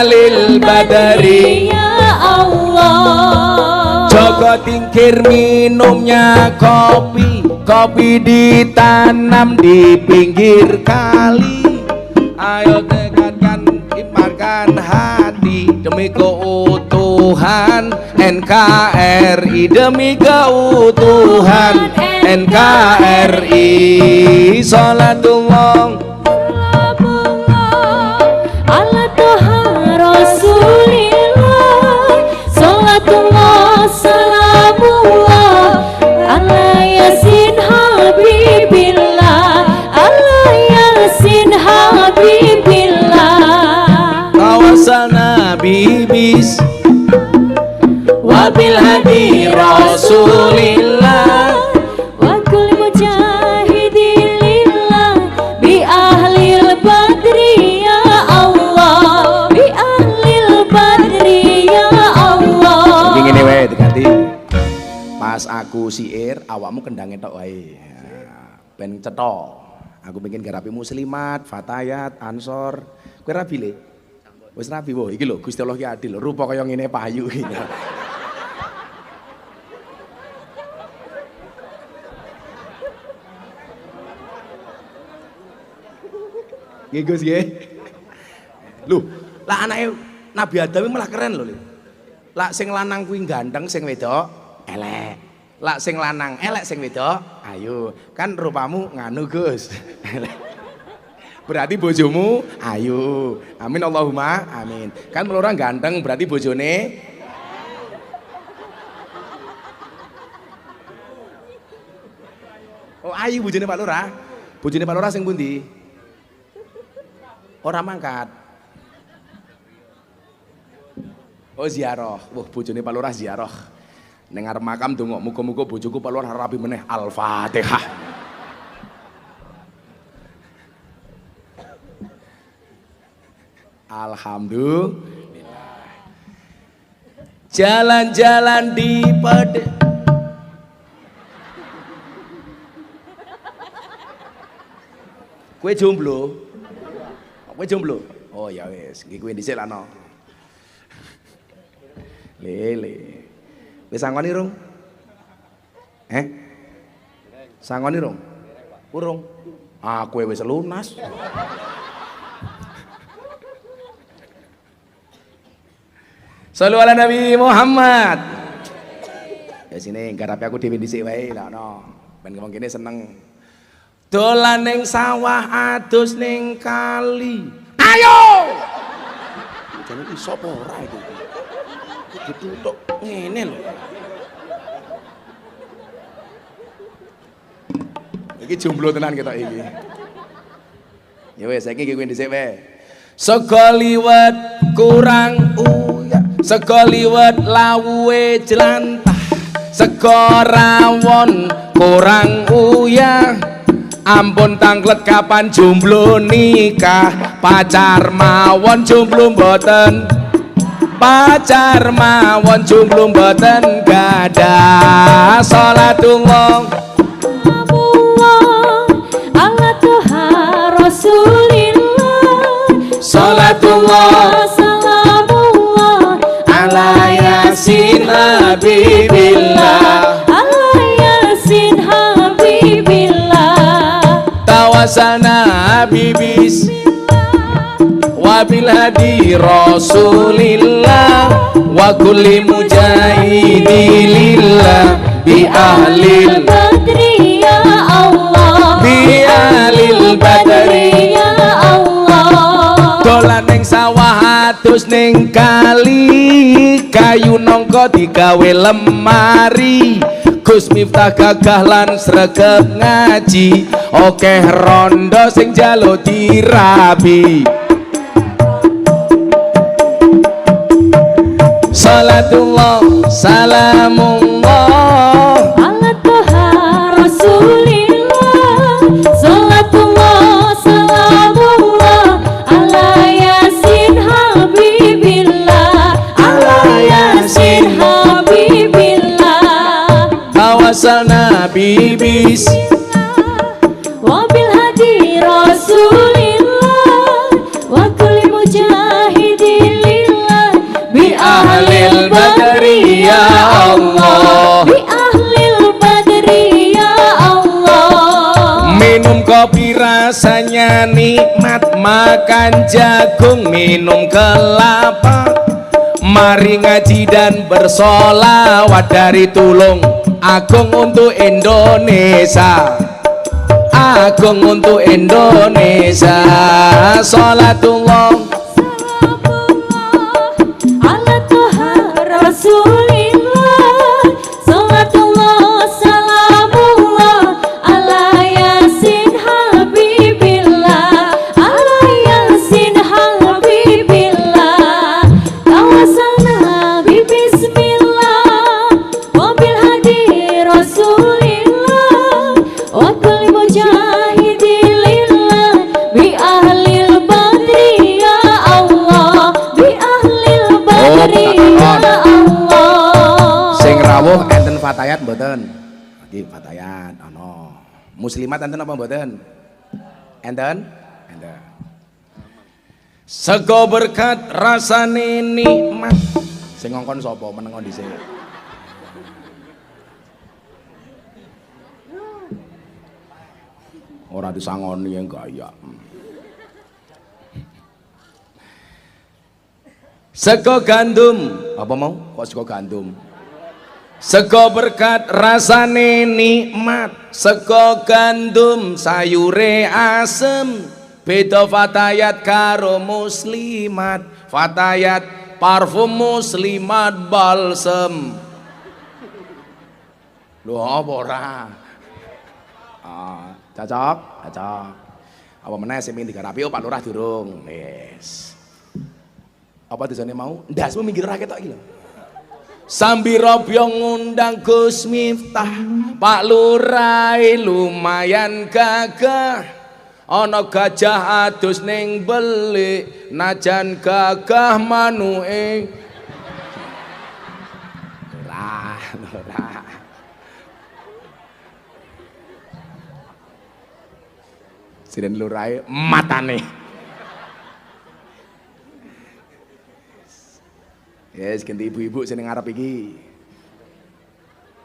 lil badari ya Allah. Joko Tingkir minumnya kopi ditanam di pinggir kali. Ayo dekatkan imarkan hati demi keutuhan NKRI, demi keutuhan NKRI. Salatullah ala toha rasulillah. Salatullah salamullah ala yasin habibillah ala yasin habibillah tawassalna bibis wabil hadi rasulillah wa kulli mujahidilillah bi ahlil badri ya Allah bi ahlil badri ya Allah. Ngene wae diganti. Pas aku siir awakmu kendange tok wae. Ben cetha. Aku pengen garapi muslimat, fatayat, ansor. Kowe rabi le? Wis rabi wo. Iki lho Gusti Allah ki adil. Rupa kaya ngene payu iki. Nggih Gus nggih. Lho, lah anake Nabi Adam malah keren lho. Lah sing lanang kuwi ganteng, sing wedok elek. Lah sing lanang elek, sing wedok ayu. Kan rupamu nganu Gus. Berarti bojomu ayu. Amin Allahumma amin. Kan orang ganteng berarti bojone oh ayu bojone Pak Lurah. Bojone Pak Lurah sing pundi? Ora mangkat. Oh ziarah. Wah bojone Pak Lurah ziarah. Ning arep makam ndonga muga-muga bojoku Pak Lurah rapi meneh. Al-Fatihah. Alhamdulillah. Jalan-jalan di Kue jomblo? Kue jomblo? Oh ya wis, iki kue dhisik lah no. Lele. Wis sangoni rung? Sangoni rung? Urung. Ah kue wis lunas. Shallu ala Nabi Muhammad. Ya sini garape aku dhewe dhisik wae lah no. Ben ngomong kene seneng. Dolan ning sawah adus ning kali. Ayo. Jane iki sapa ora iki? Ditutuk ngene lho. Iki jomblo tenan ketok iki. Ya wis saiki kowe dhisik wae. Sego liwet kurang uya, sego liwet lawuhe jelantah, sego rawon kurang uya. Ampun tanglet kapan jomblo nikah, pacar mawon jomblo mboten, pacar mawon jomblo mboten gadah. Salatullah ala Tuha Rasulillah, salatullah salamullah ala yasin habibillah, ala yasin habibillah. Tawasana bibis wabil hadi Rasulillah wa kulli mujahidilillah bi ahlil badri ya Allah, bi ahlil badri ya Allah. Dolan ning sawah adus ning kali, kayu nangka digawe lemari. Gus Miftah gagah lan sregep ngaji, okeh rondo sing njaluk dirabi. Salatullah salamullah ala Tuha Rasulillah, salatullah salamullah ala yasin habibillah, ala yasin habibillah. Tawasalna bibis wabil hadi Rasulillah wa kulli mujahidilillah bi ahlil badri ya Allah, bi ahlil badri ya Allah. Minum kopi rasanya nikmat, makan jagung minum kelapa, mari ngaji dan bersolawat dari Tulung Agung untuk Indonesia, agung untuk Indonesia. Salatullah ala Tuha Rasulillah, salatullah salamullah ala yasin habibillah, ala yasin habibillah. Tawasalna bi bismillah wabil hadi Rasulillah wa kulli mujahidilillah bi ahlil badri ya Allah, bi ahlil badri ya Allah. Sing rawuh enten fatayat mboten? Nggih fatayat ana. Muslimat enten apa mboten? Enten? Enten. Sego berkat rasane nikmat. Sing ngongkon sapa menengo dhisik? Ora disangoni yang gaya. Sego gandum, apa mau? Kok sego gandum? Sego berkat rasane nikmat, sego gandum sayure asem. Beda fatayat karo muslimat, fatayat parfum muslimat balsem. Lho apa ora? Cocok, cocok. Apa meneh sing pengin digarapi Pak Lurah durung. Wis. Apa tujuannya mau? Ndasmu minggir ra ketok iki lho. Sambi Robyo ngundang Gus Miftah, Pak Lurah lumayan gagah. Ana gajah adus ning belik, najan gagah manuke. Lah. Siden Lurah matane. Yes, ganti ibu-ibu sini ngarep iki.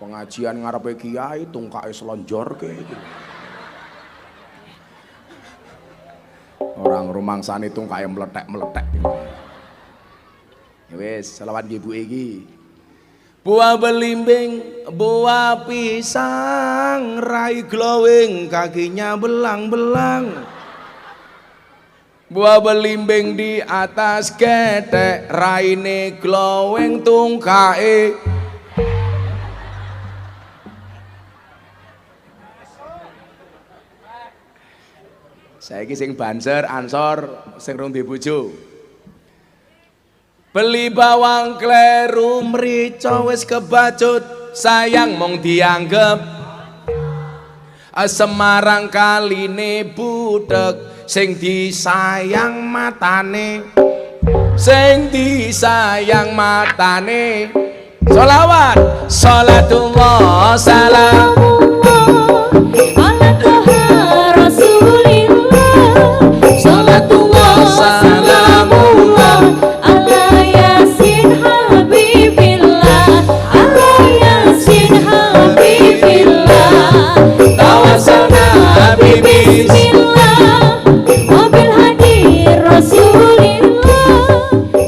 Pengajian ngarepe kiai tungkae selonjor ke iki. Orang rumangsane tungkae meletek-meletek. Ya wis, selawat ibu iki. Buah belimbing, buah pisang, rai glowing, kakinya belang-belang. Buah belimbing di atas ketek, raine glowing tungkae. Saiki sing banser ansor sing rung duwe bojo. Beli bawang kleru mrica wis kebacut, sayang mong dianggep. Semarang kaline budek, sing disayang matane, sing disayang matane. Sholawat, sholatullah salamullah ala toha rasulillah, sholatullah salamullah ala yasin habibillah, ala yasin habibillah. Tawassalna bismillah wabil hadi rasulillah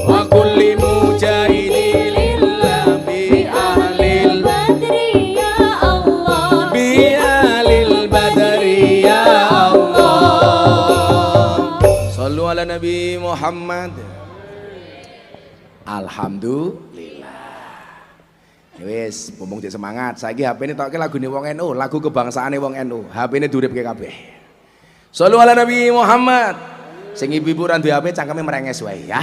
wa kulli mujahidin lillah bi ahlil badri ya Allah, bi ahlil badri ya Allah. Sallu ala Nabi Muhammad. Alhamdulillah. Wis, mumpung cek semangat. Saiki HP ini tokke lagune wong NU, lagu kebangsaane wong NU. HP ini durip ke kabeh. Shallu ala Nabi Muhammad. Sing ibu-ibu ra duwe HP cangkeme merenges wae ya.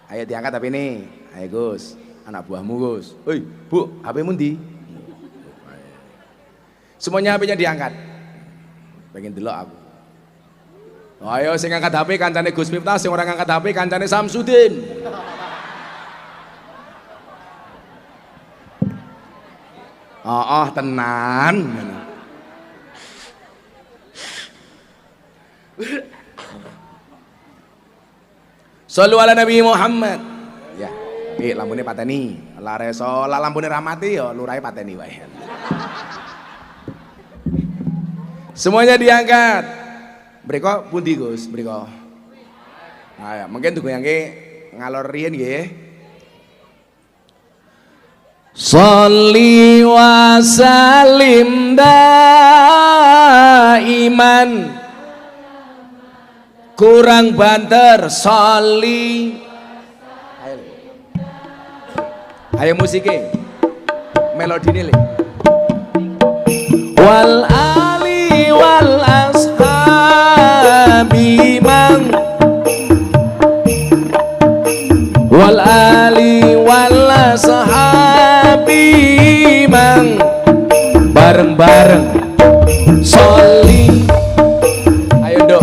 Ayo diangkat HP ini. Ayo Gus, anak buahmu Gus. Oi, Bu, HP-mu ndi? Semuanya HP-nya diangkat. Pengen delok aku. Ayo sing angkat HP kancane Gus Miftah, sing ora ngangkat HP kancane Samsudin. Tenan. Shallu ala Nabi Muhammad. Ya, lampune pateni. Lah reso lah lampune rahmati ya lurahe pateni wae. Semuanya diangkat. Mriko pundi Gus? Mriko. Nah, ya, mungkin tunggu-yangke ngalor riyen nggih. Sholli wa salim daiman, kurang banter sholli. Ayo musiknya melodi ini wal ali wal ashabi man, wal ali wal ashabi man, bareng-bareng sholli. Ayo dok.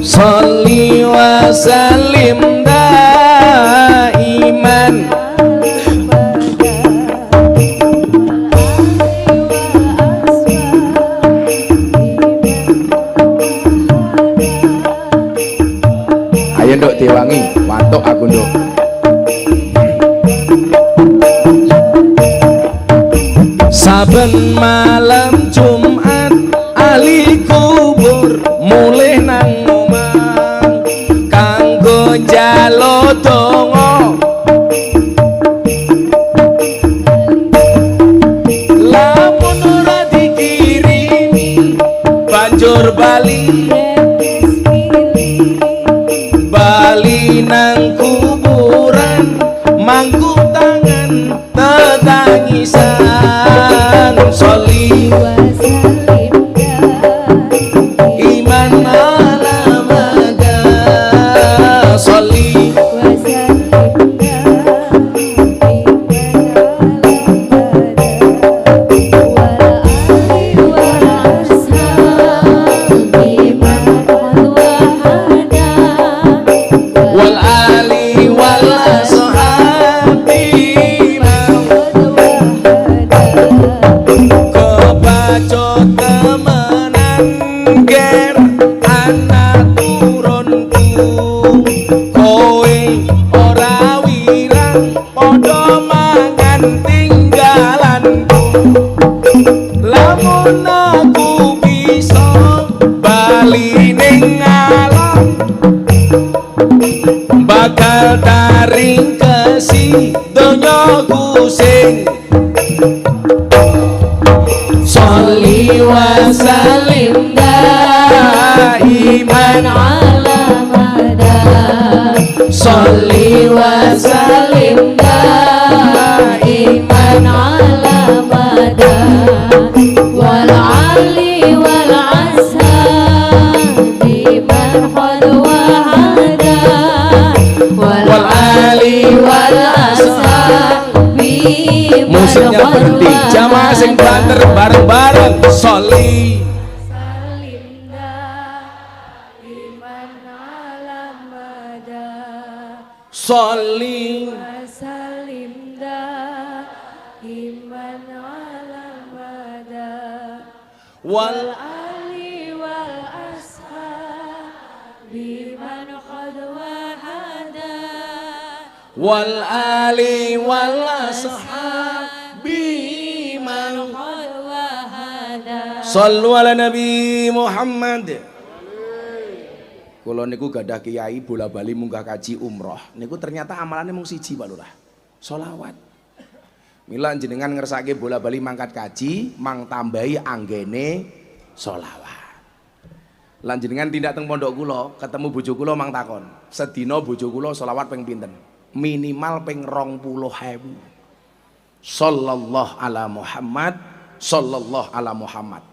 Sholli wa salim daiman, ayo nduk diwangi, watuk aku nduk. Saben malam Jumat ahli kubur mulih nang omah kanggo njaluk donga lamun ora dikirimi banjur bali nang kuburan mangku tangan tetangisan sholli wa sallim iman ala mada sholli wa sallim wal ali wal ashabi kebacut temenan ger anak turunku kowe ora wirang padha mangan tinggalanku lamun aku bisa bali ning alam bakal taring kesi donyaku sing sholli wa sallim daiman ala mada sholli wa sallim daiman ala mada wal ali wal ashabi man qad wahada wal ali wal ashabi musiknya berhenti jamaah sing banter bareng-bareng sholli salim iman ala mada sholli salim iman ala mada wal ali wal ashabi man qad wahada wal ali wal ashabi man qad wahada sallu ala nabi Muhammad. Kula niku gadah kiai bola-bali munggah kaji umroh niku ternyata amalannya mung siji Pak Lurah, sholawat. Mila jenengan ngersake bola-bali mangkat kaji mang tambahi anggene sholawat. Lan jenengan tindak teng pondok kula ketemu bojo kula mang takon sedina bojo kula sholawat ping pinten, minimal ping 20.000 sallallahu ala Muhammad sallallahu ala Muhammad.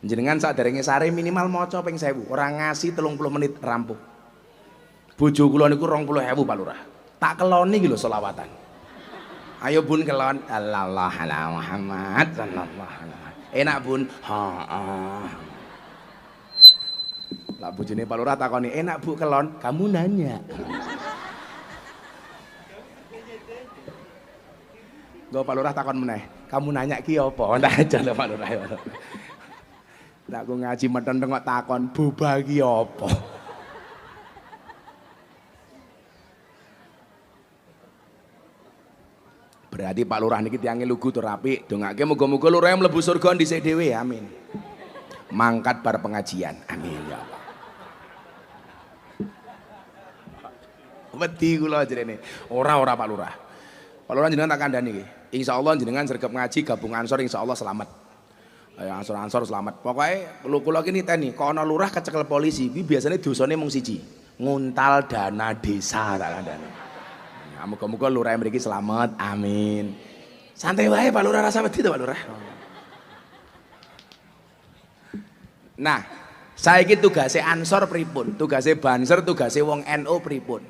Jenengan saderenge sare minimal maca ping 1000, ora ngasih 30 menit rampung. Bojo kula niku 20.000 Pak Lurah. Tak keloni iki lho selawatan. Ayo bun kelon Allah ala Muhammad sallallahu alaihi. Enak bun? Heeh. Lah bojone Pak Lurah takoni, "Enak Bu kelon?" Kamu nanya. Go Pak Lurah takon meneh. Kamu nanya ki apa? Ndak aja lho Pak Lurah. Nek aku ngaji meten kok takon boba ki apa? Berarti Pak Lurah niki tiange lugu tur apik, dongake muga-muga lurah mlebu surga dhisik dhewe, amin. Mangkat bar pengajian, amin ya Allah. Wedi kula jenenge. Ora Pak Lurah. Pak Lurah jenengan tak kandhani iki. Insyaallah jenengan sregep ngaji gabung Ansor insyaallah selamat. Ya Ansor selamat. Pokoke kula ki niteni, kok ana lurah kecekel polisi, kuwi biasane dosane mung siji, nguntal dana desa tak kandhani. Ya muga-muga lurah mriki selamat, amin. Santai wae Pak Lurah, rasa wedi to Pak Lurah. Nah, saiki tugase Ansor pripun? Tugase Banser, tugase wong NU pripun?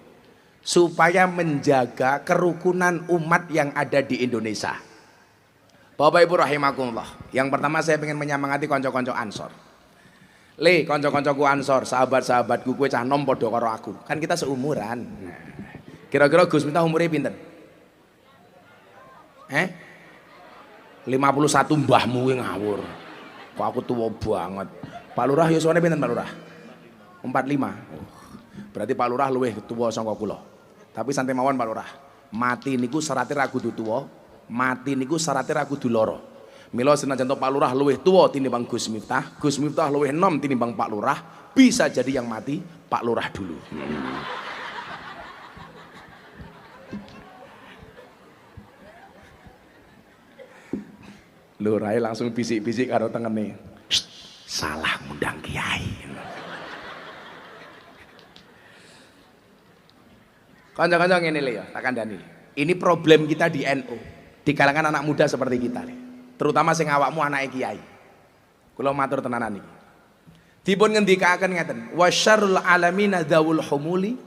Supaya menjaga kerukunan umat yang ada di Indonesia. Bapak Ibu rahimakumullah. Yang pertama saya ingin menyemangati konco-konco Ansor. Le, konco-koncoku Ansor, sahabat-sahabatku kowe cah nom padha karo aku. Kan kita seumuran. Nah, kira-kira Gus Miftah umure pinten? 51 mbahmu kuwi ngawur. Kok aku tua banget. Pak Lurah yuswane pinten Pak Lurah? 45. Oh, berarti Pak Lurah luwih tuwa saka kula. Tapi santai mawon Pak Lurah. Mati niku syaratnya ra kudu tuwa. Mati niku syaratnya ra kudu lara. Mila senajan to Pak Lurah luwih tuwa tinimbang Gus Miftah luwih enom tinimbang Pak Lurah, bisa jadi yang mati Pak Lurah dulu. Lurah langsung bisik-bisik karo tengene. Salah ngundang kiai. Kanca-kanca ngene lho ya, tak kandhani. Ini problem kita di NU, di kalangan anak muda seperti kita lho. Terutama sing awakmu anake kiai. Kula matur tenanan iki. Dipun ngendikaken ngeten, wasyarrul alamina dzawul humuli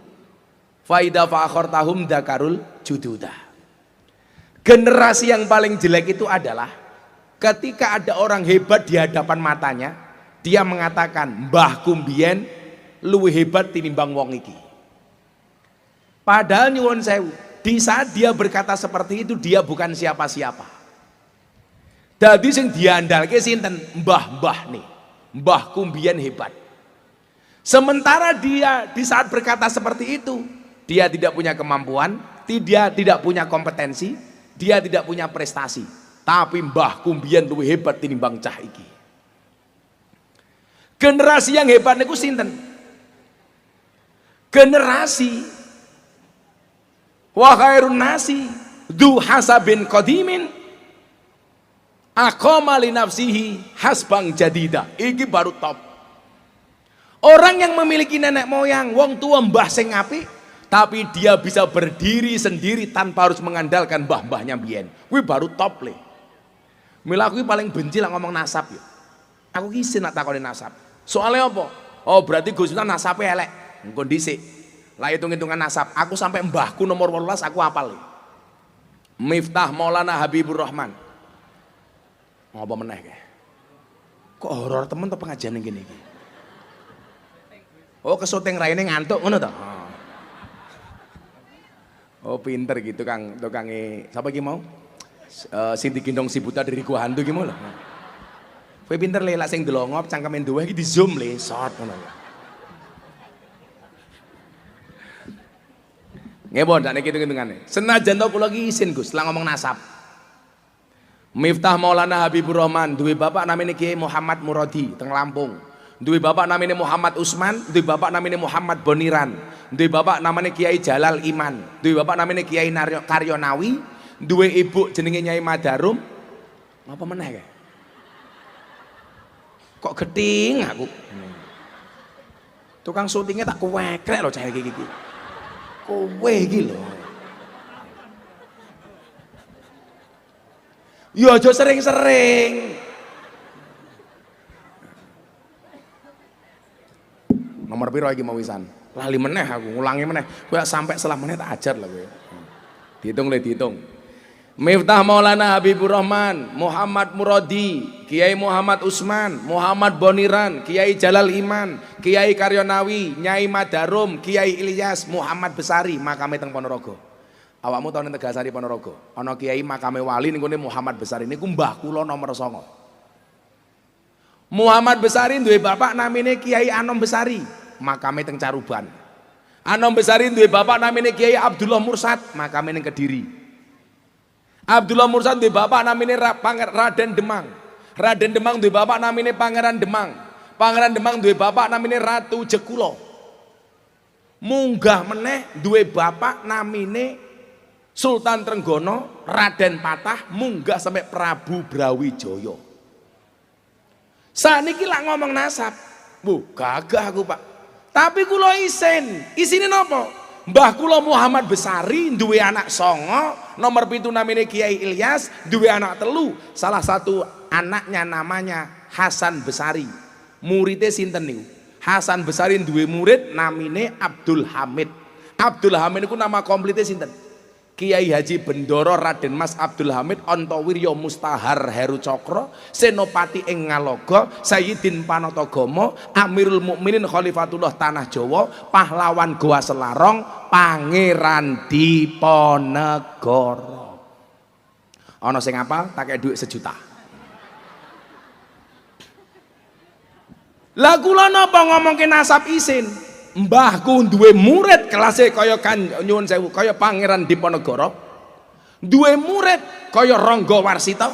fa idza fa'akhartahum dzakarul jududa. Generasi yang paling jelek itu adalah ketika ada orang hebat di hadapan matanya, dia mengatakan mbahku mbiyen luwih hebat tinimbang wong iki. Padahal nyuwun sewu, di saat dia berkata seperti itu dia bukan siapa-siapa. Dadi sing diandalke sinten? Mbah-mbah nih. Mbahku mbiyen hebat. Sementara dia di saat berkata seperti itu, dia tidak punya kemampuan, dia tidak punya kompetensi, dia tidak punya prestasi. Tapi mbahku mbiyen luwih hebat tinimbang cah iki. Generasi yang hebat niku sinten? Generasi wa khairun nasi dzu hasabin qadimin aqama li nafsihi hasbang jadida. Iki baru top. Orang yang memiliki nenek moyang, wong tua mbah sing apik, tapi dia bisa berdiri sendiri tanpa harus mengandalkan mbah-mbahnya mbiyen. Kuwi baru top le. Mila aku paling benci lah ngomong nasab ya. Aku ki isin nak takoni nasab. Soalnya apa? Oh berarti Gus Miftah nasabe elek. Engko dhisik. Lah hitung-hitungan nasab, aku sampai mbahku nomor 18 aku hafal. Miftah Maulana Habibur Rahman. Ngapa meneh kae? Kok horor temen to pengajian ngene iki? Oh kesuting raine ngantuk ngono to? Oh pinter gitu Kang, tukange sapa iki mau? Sing digendong si buta dari gua hantu iki mau lho. Kowe pinter le lak sing delongop cangkeme duwe iki di zoom le, shot ngono. Ngebon dak nek hitung-hitungane. Senajan to kula iki isin Gus, lah ngomong nasab. Miftah Maulana Habibur Rahman duwe bapak namanya Kiai Muhammad Muradi teng Lampung. Duwe bapak namanya Muhammad Usman, duwe bapak namanya Muhammad Boniran, duwe bapak namanya Kiai Jalal Iman, duwe bapak namanya Kiai Karyonawi, duwe ibu jenenge Nyai Madarum. Apa meneh kae? Kok geting aku. Tukang syutingnya tak kuwekrek lho cah iki. Kowe iki lho. Ya aja sering-sering. Nomor piro iki mau wisan? Lali meneh aku, ngulangi meneh. Kowe sampai salah meneh tak ajar lah kowe. Dihitung le dihitung. Miftah Maulana Habibur Rahman, Muhammad Muradi, Kiai Muhammad Usman, Muhammad Boniran, Kiai Jalal Iman, Kiai Karyonawi, Nyai Madarum, Kiai Ilyas, Muhammad Besari, makame teng Ponorogo. Awakmu tau ning Tegasari Ponorogo, ana kiai makame wali ning kene Muhammad Besari niku mbah kula nomor 9. Muhammad Besari duwe bapak namine Kiai Anom Besari, makame teng Caruban. Anom Besari duwe bapak namine Kiai Abdullah Mursad, makame ning Kediri. Abdullah Mursad duwe bapak namine Raden Demang. Raden Demang duwe bapak namine Pangeran Demang. Pangeran Demang duwe bapak namine Ratu Jekulo. Munggah meneh duwe bapak namine Sultan Trenggono, Raden Patah, munggah sampai Prabu Brawijaya. Saniki lak ngomong nasab. Bu, gagah aku, Pak. Tapi kula isine napa? Mbah kula Muhammad Besari duwe anak 9, nomor 7 namine Kiai Ilyas, duwe anak 3. Salah satu anaknya namanya Hasan Besari. Muridnya sinten niku? Hasan Besari duwe murid namine Abdul Hamid. Abdul Hamid niku nama komplite sinten? Kiai Haji Bendoro Raden Mas Abdul Hamid Antawirya Mustahar Heru Cokro Senopati ing Ngaloga Sayyidin Panatagama Amirul Mukminin Khalifatullah Tanah Jawa Pahlawan Goa Selarong Pangeran Diponegoro. Ana sing apa? Tak kei dhuwit 1 juta. Lah kula napa ngomongke nasab isin? Mbahku duwe murid kelasé kaya nyuwun sewu kaya Pangeran Diponegoro, duwe murid kaya Rangga Warsita,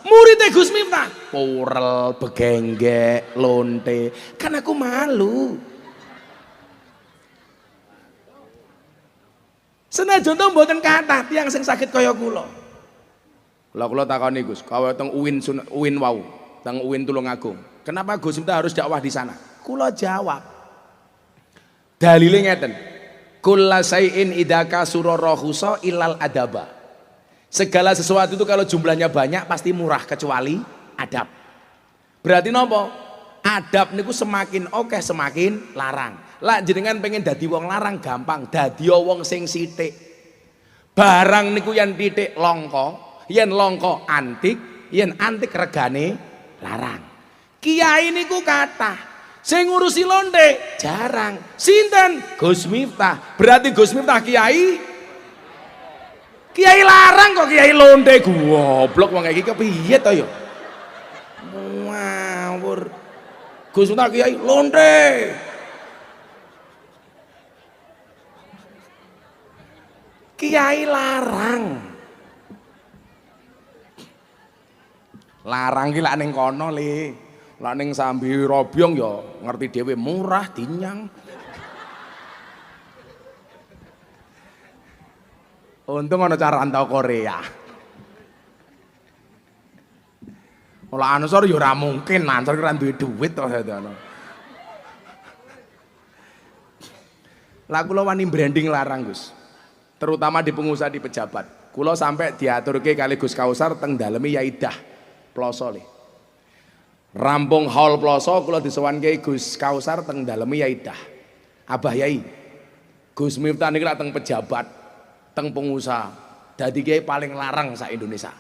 muridnya Gus Miftah purel, begenggek, lonte, kan aku malu. Senajan to mboten kathah tiyang sing sakit kaya kula. Kula takoni Gus, kawula teng UIN wau, teng UIN Tulungagung. Kenapa Gus Miftah harus dakwah di sana? Kula jawab. Dalile ngeten. Kulla syai'in idaka surarahusa ilal adaba. Segala sesuatu itu kalau jumlahnya banyak pasti murah kecuali adab. Berarti nopo? Adab niku semakin oke semakin larang. Lah jenengan pengen dadi wong larang gampang, dadi wong sing sithik. Barang niku yen titik langka, yen langka antik, yen antik regane larang. Kiai niku kathah, sing ngurusi lonte jarang. Sinten? Gus Miftah. Berarti Gus Miftah kiai larang kok kiai lonte goblok wong iki kepiye to ya? Ngawur. Gus Miftah kiai lonte. Kiai larang. Larang ki lak ning kono le. Lak ning Sambi Robyong ya ngerti dhewe murah dinyang. Untung ana cara rantau Korea. Olah Ansor ya ora mungkin, Ansor ora duwe duit to ngono. Lah kula wani branding larang, Gus. Terutama di pengusaha di pejabat. Kula sampai diaturke kali Gus Kausar teng daleme Yaidah Ploso le. Rampung Hall Ploso kula disowanke Gus Kausar teng daleme Yaidah. Abah Yai. Gus Miftah niki lak teng pejabat, teng pengusaha. Dadi kiai paling larang sak Indonesia.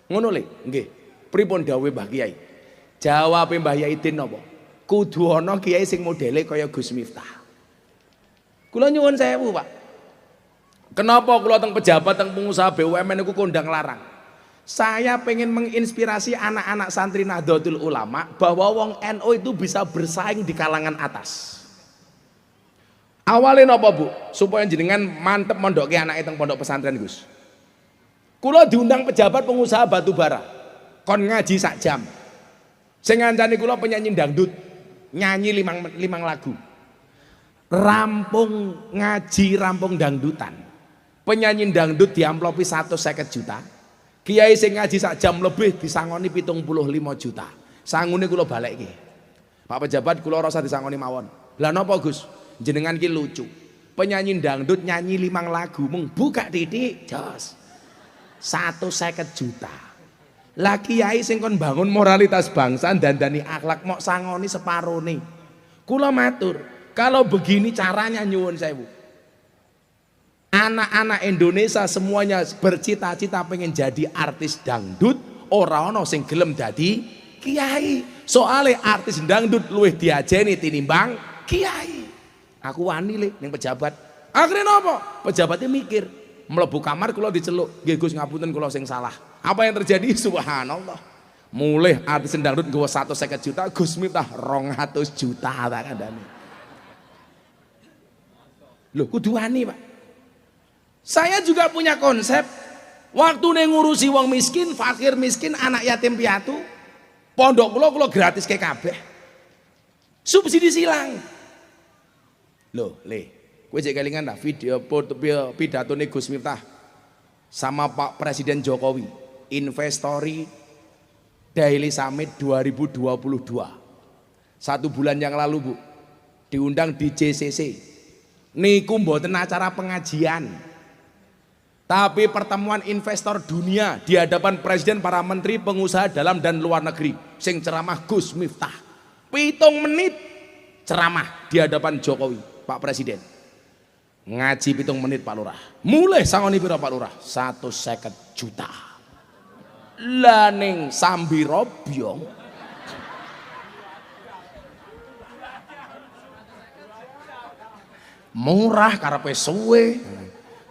Ngono le, nggih. Pripun dawuhe Mbah Kiai? Jawabe Mbah Yai din napa? Kudu ana kiai sing modele kaya Gus Miftah. Kula nyuwun sewu, Pak. Kenapa kalau teng pejabat, teng pengusaha BUMN itu kondang larang? Saya pengen menginspirasi anak-anak santri Nahdlatul Ulama bahwa wong NU itu bisa bersaing di kalangan atas. Awalnya apa Bu? Supaya jenengan mantep mondoke anake teng pondok pesantren Gus. Kula diundang pejabat pengusaha batu bara, kon ngaji sak jam. Sing ngancani kula penyanyi dangdut, nyanyi limang lagu. Rampung ngaji, rampung dangdutan. Penyanyi dangdut diamplopi 150 juta. Kiai sing ngaji sak jam lebih disangoni 75 juta. Sangune kula balekke. Pak pejabat kula rasa disangoni mawon. Lah napa Gus? Jenengan ki lucu. Penyanyi dangdut nyanyi 5 lagu mung buka titik jos. 150 juta. Lah kiai sing kon bangun moralitas bangsa dandani akhlak mok sangoni separone. Kula matur, kalau begini caranya nyuwun sewu. Anak-anak Indonesia semuanya bercita-cita pengen jadi artis dangdut, ora ono sing gelem dadi kiai. Soale artis dangdut luwih diajeni tinimbang kiai. Aku wani le ning pejabat. Akhirnya napa? Pejabatnya mikir, mlebu kamar kula diceluk, nggih Gus ngapunten kula sing salah. Apa yang terjadi? Subhanallah. Mulai artis dangdut nggawa 150 juta, Gus Miftah 200 juta tak kandhane. Loh kudu wani, Pak. Saya juga punya konsep. Waktu ngurusi wong miskin, fakir miskin, anak yatim piatu, pondok kula gratis ke kabeh. Subsidi silang. Loh, le, kowe jek kelingan dah video pidatone Gus Miftah sama Pak Presiden Jokowi, Investori Daily Summit 2022. 1 bulan yang lalu, Bu. Diundang di JCC. Niku mboten acara pengajian. Tapi pertemuan investor dunia di hadapan presiden, para menteri, pengusaha dalam dan luar negeri. Sing ceramah Gus Miftah. 7 menit ceramah di hadapan Jokowi, Pak Presiden. Ngaji 7 menit Pak Lurah. Mulai sangoni pira Pak Lurah? 150 juta. Lah ning Sambi Robyong murah karepe suwe.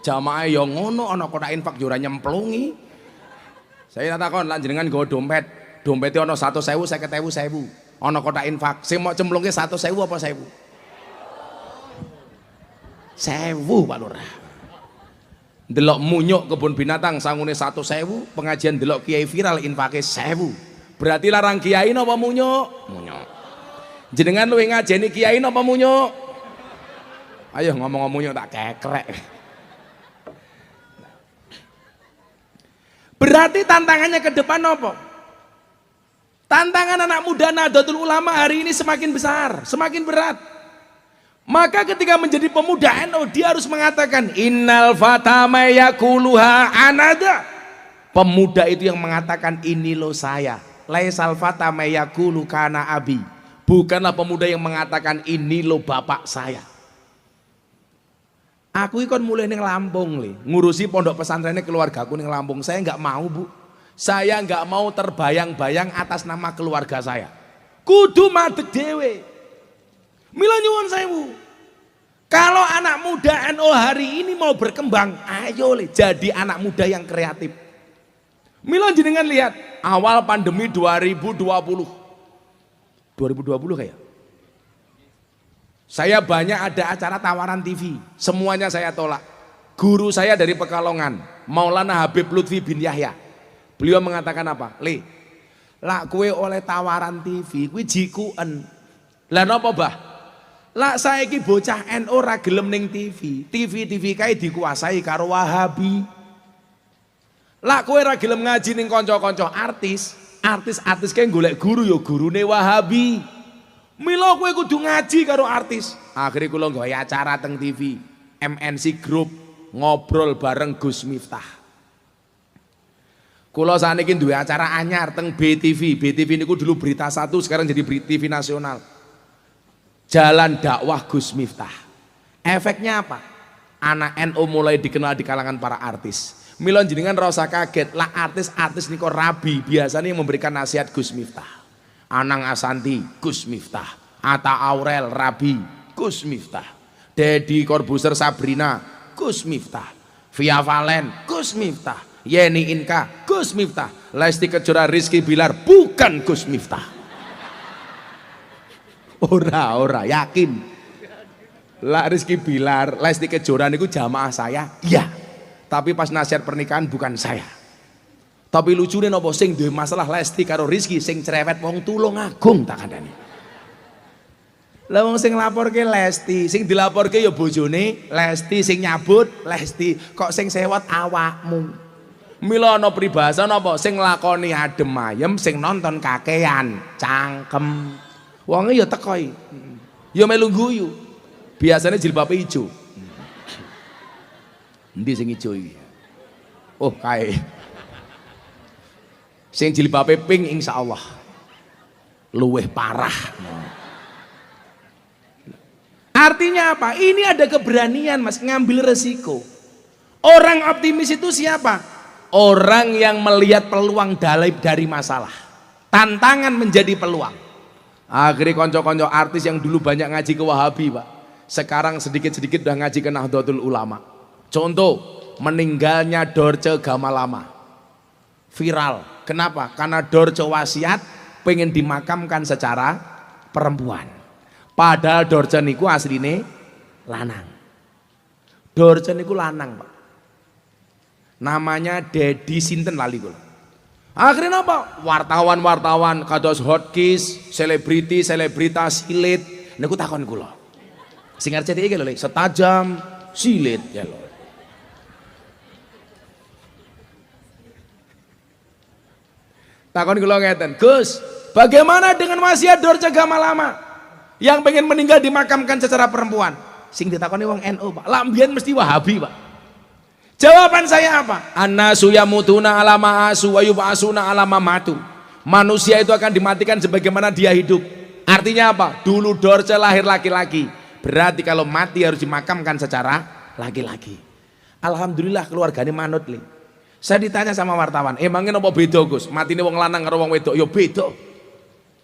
Jamaah yang ngono ana kotak infak yo ora nyemplungi. Saya takon lan jenengan nggawa dompet. Dompete ana 100.000, 50.000, 1.000. Ana kotak infak. Sing mau cemplungke 100.000 apa 1.000? 1.000 Pak Lurah. Delok munyuk kebun binatang sangune 100.000, pengajian delok kiai viral infake 1.000. Berarti larang kiai napa munyuk? Munyuk. Jenengan luwih ngajeni kiai napa munyuk? Ayo ngomong munyuk tak kekrek. Berarti tantangannya ke depan apa? Tantangan anak muda Nahdlatul Ulama hari ini semakin besar, semakin berat. Maka ketika menjadi pemuda NU dia harus mengatakan innal fata may yaquluha anada. Pemuda itu yang mengatakan ini loh saya. Laisal fata may yaqulu kana abi. Bukanlah pemuda yang mengatakan ini loh bapak saya. Aku ikon mulai ning Lampung le, ngurusi pondok pesantrennya keluargaku ning Lampung. Saya nggak mau bu, saya nggak mau terbayang-bayang atas nama keluarga saya. Kudu madeg dewe. Mila nyuwun sewu. Kalau anak muda NU hari ini mau berkembang, ayo le jadi anak muda yang kreatif. Mila jenengan lihat awal pandemi 2020 kayak. Saya banyak ada acara tawaran TV, semuanya saya tolak. Guru saya dari Pekalongan, Maulana Habib Lutfi bin Yahya. Beliau mengatakan apa? Le, lak kue oleh tawaran TV, kue jikuen. Lah napa bah? Lak saiki bocah NU ra gelem ning TV. TV kae dikuasai karo Wahabi. Lak kowe ra gelem ngaji ning kanca-kanca artis kae golek guru ya gurune Wahabi. Mila kowe kudu ngaji karo artis. Akhire kula nggawe acara teng TV, MNC Group, ngobrol bareng Gus Miftah. Kula saniki duwe acara anyar teng BTV. BTV niku dulu Berita 1, sekarang jadi TV nasional. Jalan dakwah Gus Miftah. Efeknya apa? Anak NU mulai dikenal di kalangan para artis. Mila jenengan ra usah kaget, lah artis-artis niku rabi biasanya yang memberikan nasihat Gus Miftah. Anang Asanti, Gus Miftah. Atta Aurel, Rabi, Gus Miftah. Deddy Corbuzier, Sabrina, Gus Miftah. Via Valen, Gus Miftah. Yeni Inka, Gus Miftah. Lesti Kejora, Rizky Bilar, bukan Gus Miftah. Ora yakin. Lah Rizky Bilar, Lesti Kejora niku jamaah saya, iya. Tapi pas nasihat pernikahan bukan saya. Tapi lucune napa sing duwe masalah Lesti karo Rizky sing cerewet wong Tulungagung tak kandhani. Lah wong sing laporke Lesti, sing dilaporke ya bojone Lesti, sing nyabut Lesti, kok sing sewot awakmu. Mila ana pribahasa napa sing lakoni adem ayem, sing nonton kakean cangkem. Wonge ya teko iki. Ya melu guyu. Biasanya jilbabe ijo. Endi sing ijo iki? Oh, kae. Sing jilbabe pink insyaallah luweh parah. Artinya apa? Ini ada keberanian Mas, ngambil resiko. Orang optimis itu siapa? Orang yang melihat peluang dari masalah. Tantangan menjadi peluang. Akhirnya konco-konco artis yang dulu banyak ngaji ke Wahabi Pak, sekarang sedikit-sedikit udah ngaji ke Nahdlatul Ulama. Contoh, meninggalnya Dorce Gamalama. Viral. Kenapa? Karena Dorce wasiat pengen dimakamkan secara perempuan. Padahal Dorce niku asline lanang. Dorce niku lanang Pak. Namanya Dedi sinten lali kula. Akhirnya apa? Wartawan kados hotkeys, selebritas silit. Niku takon kula. Sing RCTI iki lho, setajam silit ya lho. Takon kula ngeten, Gus, bagaimana dengan wasiat Dorce Gamalama yang pengen meninggal dimakamkan secara perempuan? Sing ditakoni wong NU Pak, lah mbiyen mesti Wahabi Pak. Jawaban saya apa? Annasu yamutuna ala ma asu wa yub'asuna ala ma matu. Manusia itu akan dimatikan sebagaimana dia hidup. Artinya apa? Dulu Dorce lahir laki-laki, berarti kalau mati harus dimakamkan secara laki-laki. Alhamdulillah keluarganya manut li. Saya ditanya sama wartawan, emangnya apa beda Gus? Matine wong lanang karo wong wedok? Ya beda.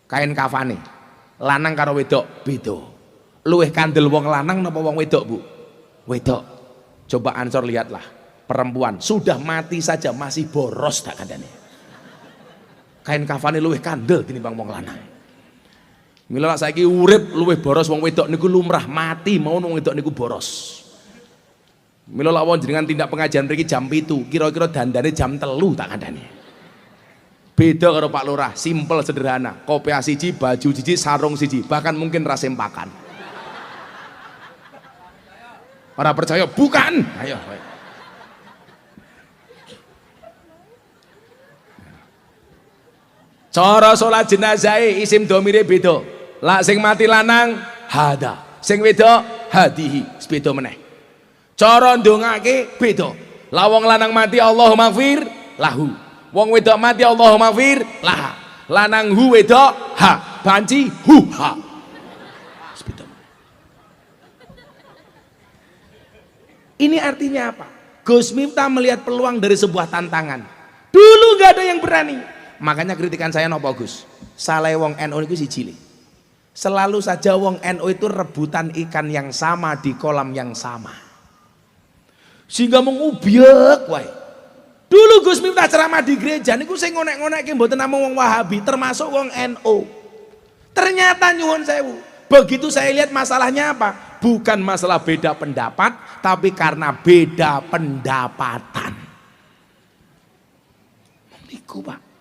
Kain kafane, lanang karo wedok beda. Luwih kandel wong lanang napa wong wedok Bu? Wedok. Coba ansor lihatlah, perempuan sudah mati saja masih boros tak kandane. Kain kafane luwih kandel tinimbang wong lanang. Mila saiki urip luwih boros wong wedok niku lumrah, mati mau wong wedok niku boros. Mila lawon jenengan tindak pengajian mriki jam 7, kira-kira dandane jam 3 tak kandhani. Beda karo Pak Lurah, simpel sederhana. Kopiah siji, baju siji, sarung siji, bahkan mungkin rasempakan. Ora percaya? Bukan. Ayo. Cara salat jenazah isim domire beda. Lah sing mati lanang hada, sing wedok hadihi, beda meneh. Cara ndongake beda. Lah wong lanang mati Allahumma gfir lahu. Wong wedok mati Allahumma gfir laha. Lanang hu wedok ha, banci hu ha. Beda. Ini artinya apa? Gus Miftah melihat peluang dari sebuah tantangan. Dulu nggak ada yang berani. Makanya kritikan saya nopo Gus. Salah wong NU itu siji. Selalu saja wong NU itu rebutan ikan yang sama di kolam yang sama. Sehingga mengubiak wae. Dulu Gus Miftah ceramah di gereja niku sing ngonek-ngonekke mboten namung wong Wahabi, termasuk wong NU. Ternyata nyuwun sewu, begitu saya lihat masalahnya apa? Bukan masalah beda pendapat, tapi karena beda pendapatan. Niku Pak.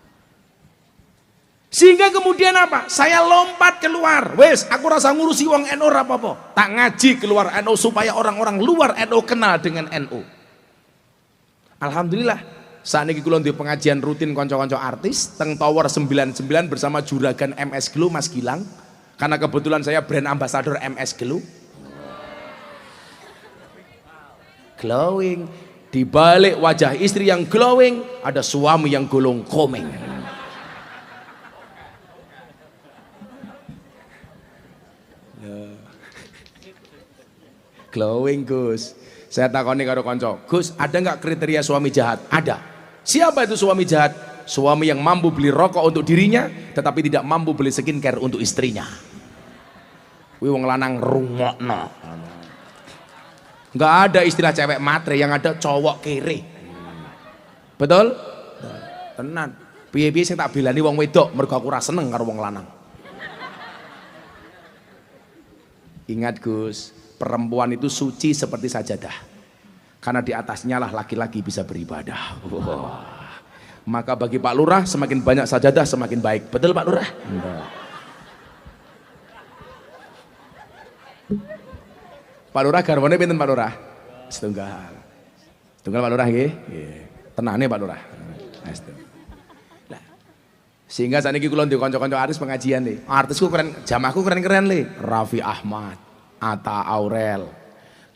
Sehingga kemudian apa? Saya lompat keluar. Wes, aku rasa ngurusi wong NU ora apa-apa. Tak ngaji keluar NU supaya orang-orang luar NU kenal dengan NU. Alhamdulillah. Saat ini kula di pengajian rutin konco-konco artis teng Tower 99 bersama juragan MS Glow Mas Gilang. Karena kebetulan saya brand ambassador MS Glow. Glowing. Di balik wajah istri yang glowing ada suami yang golong komeng. Glowing Gus. Saya takoni karo konco, Gus ada nggak kriteria suami jahat? Ada. Siapa itu suami jahat? Suami yang mampu beli rokok untuk dirinya, tetapi tidak mampu beli skincare untuk istrinya. Wih wong lanang rungokno. Nggak ada istilah cewek matre, yang ada cowok kere. Betul? Tenan. Piye-piye sing tak bilani wong wedok, mergo aku ora seneng karo wong lanang. Ingat Gus, perempuan itu suci seperti sajadah, karena di atasnya lah laki-laki bisa beribadah. Maka bagi Pak Lurah semakin banyak sajadah semakin baik. Betul Pak Lurah? Pak Lurah garwane pinten Pak Lurah? Setunggal. Setunggal Pak Lurah nggih? Nggih. Tenane Pak Lurah. Nah, sehingga saat ini kula ndek kanca-kanca artis pengajian nih. Artisku keren, jamaahku keren-keren le. Raffi Ahmad, Atta Aurel,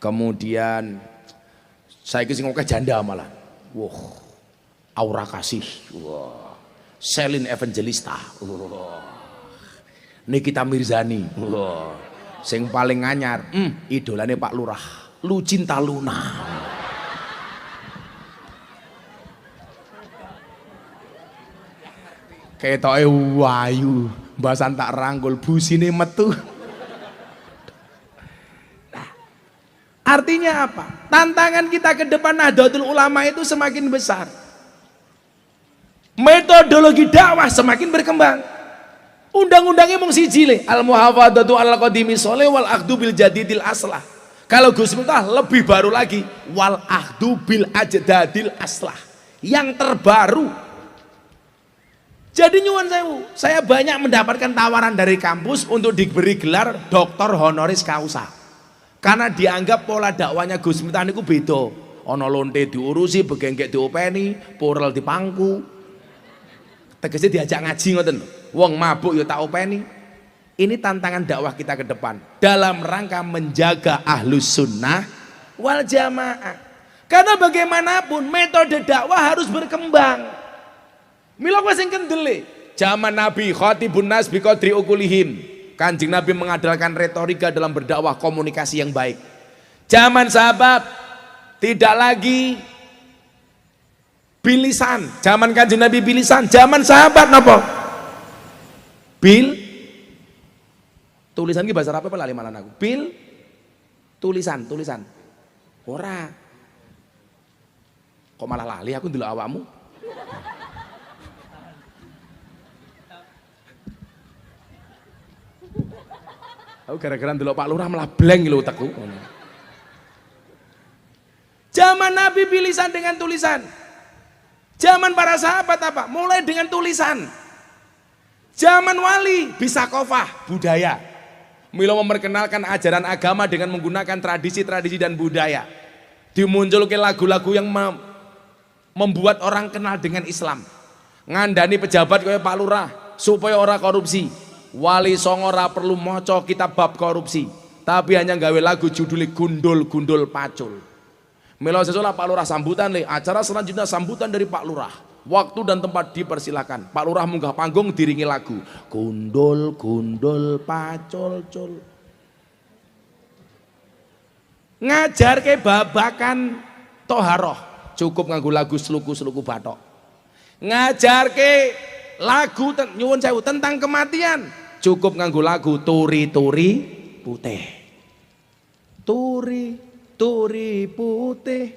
kemudian saya sing ngokeh janda malah. Wah, Aura Kasih, wah, Selin Evangelista, wah, Nikita Mirzani, wah, sing paling nganyar, idolane Pak Lurah, Lucinta Luna. Ketoke wayu, mbasan tak rangkul, busine metu. Artinya apa? Tantangan kita ke depan Nahdlatul Ulama itu semakin besar. Metodologi dakwah semakin berkembang. Undang-undangnya mung siji le, al-muhafadzatu 'alal qadimi sholih wal akhdu bil jadidil aslah. Kalau Gus Miftah lebih baru lagi, wal akhdu bil ajdadil aslah. Yang terbaru. Jadi nyuwun sewu, saya banyak mendapatkan tawaran dari kampus untuk diberi gelar doktor honoris causa. Karena dianggap pola dakwanya Gus Miftah niku beda. Ana lonte diurusi, begengkek diopeni, porel dipangku. Tegese diajak ngaji ngoten. Wong mabuk ya tak openi. Ini tantangan dakwah kita ke depan dalam rangka menjaga ahlus sunnah wal jamaah. Karena bagaimanapun metode dakwah harus berkembang. Mila kowe sing kendele, zaman Nabi khatibun nas bi qadri ukulihim. Kanjeng Nabi mengandalkan retorika dalam berdakwah, komunikasi yang baik. Zaman sahabat tidak lagi bilisan. Zaman Kanjeng Nabi bilisan, zaman sahabat napa? Bil tulisan ki bahasa Arab apa lali malan aku. Bil tulisan. Ora. Kok malah lali aku ndelok awakmu? Aku gara-gara ndelok Pak Lurah malah blank lho utekku. Zaman Nabi bilisan dengan tulisan. Zaman para sahabat apa? Mulai dengan tulisan. Zaman wali bisa kofah, budaya. Milo memperkenalkan ajaran agama dengan menggunakan tradisi-tradisi dan budaya. Dimunculkan lagu-lagu yang membuat orang kenal dengan Islam. Ngandani pejabat kayak Pak Lurah supaya orang korupsi. Wali Songo ora perlu moco kitab bab korupsi, tapi hanya gawe lagu judulnya Gundul-Gundul Pacul. Milo sesulah Pak Lurah sambutan le, acara selanjutnya sambutan dari Pak Lurah. Waktu dan tempat dipersilakan. Pak Lurah munggah panggung diringi lagu Gundul-Gundul Pacul-cul. Ngajar ke babakan toharoh, cukup nganggo lagu seluku-seluku batok. Ngajar ke lagu nyuwun sewu tentang kematian, cukup nganggo lagu turi-turi putih. Turi putih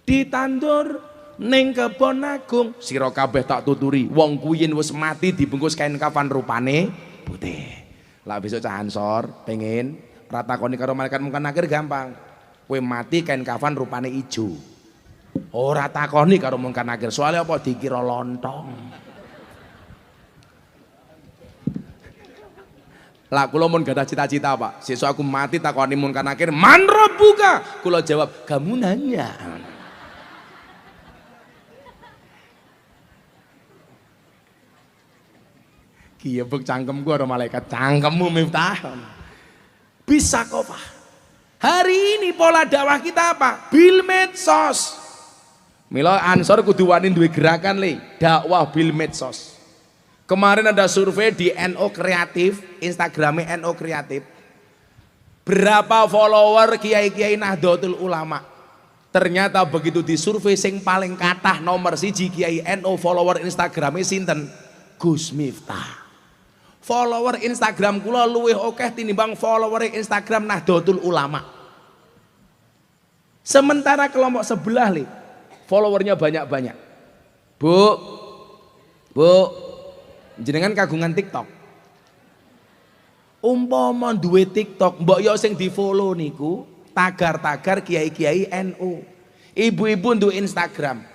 ditandur ning kebon agung, sira kabeh tak tuturi, wong kuwi yen wis mati dibungkus kain kafan rupane putih. Lah besok cah ansor pengen ratakoni karo malaikat mungkar nakir gampang. Kowe mati kain kafan rupane ijo. Ora takoni karo mungkar nakir, soalnya apa dikira lontong. Lah kula mun gadah cita-cita Pak, sesuk aku mati takoni mungkar nakir, "Man rabbuka?" Kula jawab, "Kamu nanya." Kiyebek cangkemku karo malaikat, cangkemmu Miftah. Bisa kok Pak. Hari ini pola dakwah kita apa? Bil medsos. Mila ansor kudu wani duwe gerakan le, dakwah bil medsos. Kemarin ada survei di NO Kreatif, Instagramnya NO Kreatif. Berapa follower kiai-kiai Nahdlatul Ulama? Ternyata begitu disurvei sing paling kathah nomor siji kiai NO follower Instagramnya sinten? Gus Miftah. Follower Instagram kula luwih akeh tinimbang follower Instagram Nahdlatul Ulama. Sementara kelompok sebelah le, followernya banyak-banyak. Bu, jenengan kagungan TikTok. Umpama duwe TikTok, mbok yo sing di-follow niku tagar-tagar kiai-kiai NU. Ibu-ibu duwe Instagram.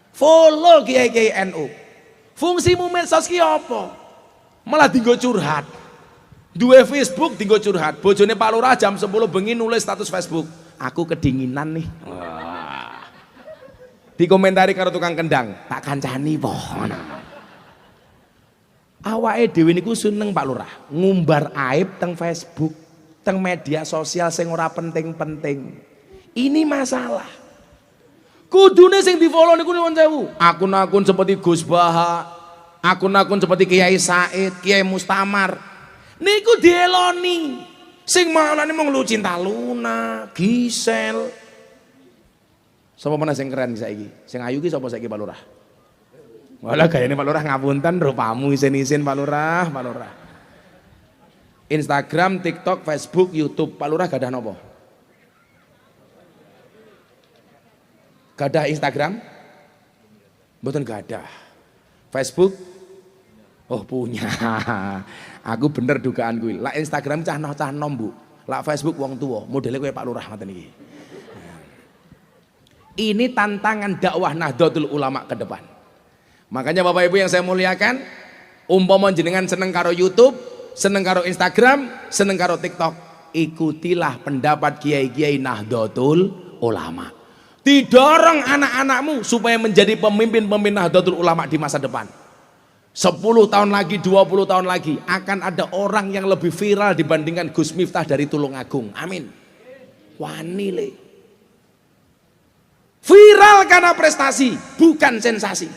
Follow kiai-kiai NU. Fungsimu medsos ki apa? Malah dinggo curhat. Duwe Facebook dinggo curhat. Bojone Pak Lurah jam 10 bengi nulis status Facebook, "Aku kedinginan nih." Wah. Dikomentari karo tukang kendang, "Tak kancani po." Awake dhewe niku seneng Pak Lurah ngumbar aib teng Facebook, teng media sosial sing ora penting-penting. Ini masalah. Kudune sing di-follow niku nyuwun sewu, akun-akun seperti Gus Baha, akun-akun seperti Kiai Said, Kiai Mustamar. Niku dieloni. Sing malane mung Lu Cinta Luna, Gisel. Sapa meneh sing keren saiki? Sing ayu ki sapa saiki Pak Lurah? Walah gayane Pak Lurah ngapunten, rupamu isin-isin Pak Lurah, Pak Lurah. Instagram, TikTok, Facebook, YouTube, Pak Lurah gadah napa? Gadah Instagram? Mboten gadah. Facebook? Oh punya. Aku bener dugaan kuwi. Lah Instagram cah nom Bu. Lah Facebook wong tuwa, modele kowe Pak Lurah ngoten iki. Ini tantangan dakwah Nahdlatul Ulama ke depan. Makanya Bapak Ibu yang saya muliakan, umpama jenengan seneng karo YouTube, seneng karo Instagram, seneng karo TikTok, ikutilah pendapat kiai-kiai Nahdlatul Ulama. Didorong anak-anakmu supaya menjadi pemimpin-pemimpin Nahdlatul Ulama di masa depan. 10 tahun lagi, 20 tahun lagi akan ada orang yang lebih viral dibandingkan Gus Miftah dari Tulungagung. Amin. Wani le. Viral karena prestasi, bukan sensasi.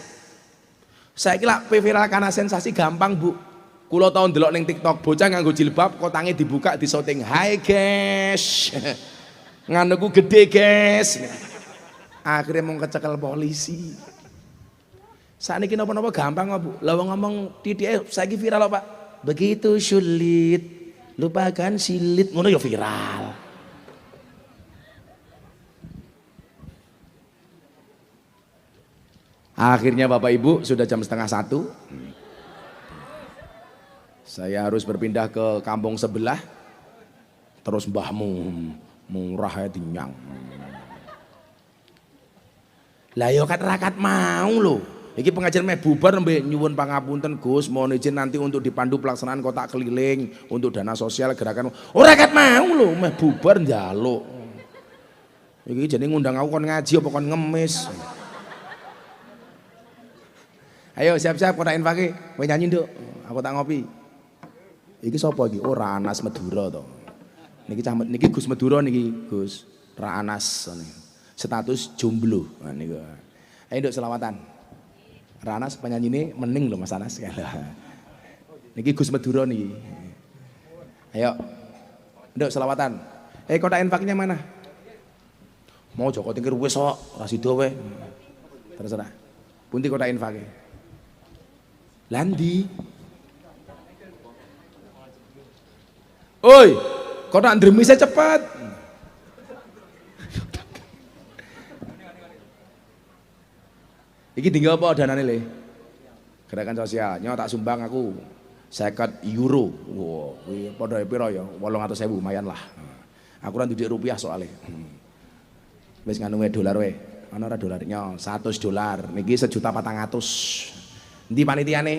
Saya kira viral karena sensasi gampang Bu. Kulo tahun delok ning TikTok bocah nganggo jilbab kotange dibuka di syuting. Hai guys. Nganuku gede guys. Akhirnya mau kecekel polisi. Saat ini napa-napa gampang kok Bu. Lah wong ngomong titik saiki viral lho Pak. Begitu sulit, lupakan silit, ngono ya viral. Akhirnya Bapak Ibu sudah jam 12:30. Saya harus berpindah ke kampung sebelah. Terus mbahmu murah ya dinyang. Lah ya rakat mau lho. Iki pengajian meh bubar mbek nyuwun pangapunten Gus, mohon izin nanti untuk dipandu pelaksanaan kotak keliling untuk dana sosial gerakan. Ora kat mau lho, meh bubar njaluk. Iki jenenge ngundang aku kon ngaji apa kon ngemis. Ayo siap-siap kotak infake, kowe nyanyi nduk. Aku tak ngopi. Iki sapa iki? Oh Ranas Madura to. Niki Gus Madura niki Gus Ranas status jomblo. Nah niku. Ayo nduk selawatan. Ranas penyanyi ini mening loh Mas Anas. Niki Gus Madura nih. Ayo, nduk selawatan. Kotak infaknya mana? Mau Joko Tingkir wis kok, ora sida wae. Terserah. Pundi kotak infake? Landi. Oi, kotak ndremise cepet. Iki tinggal apa danane le? Gerakan sosial. Nyo tak sumbang aku 50 euro. Wow, kuwi padha piro ya? 800.000 lumayan lah. Aku ora duit rupiah soalnya. Wis nganu wae dolar wae. Ana ora dolar? Nyo, $100. Niki 1.400.000. Endi panitiane?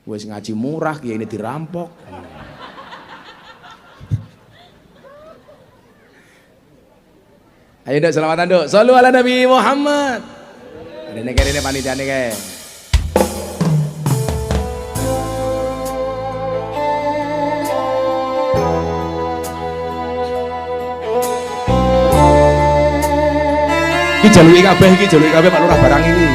Wis ngaji murah kiye ini dirampok. Ayo nduk selawatan nduk. Shallu ala Nabi Muhammad. Rene kene panitiane kae. Iki jaluki kabeh Pak Lurah barang iki.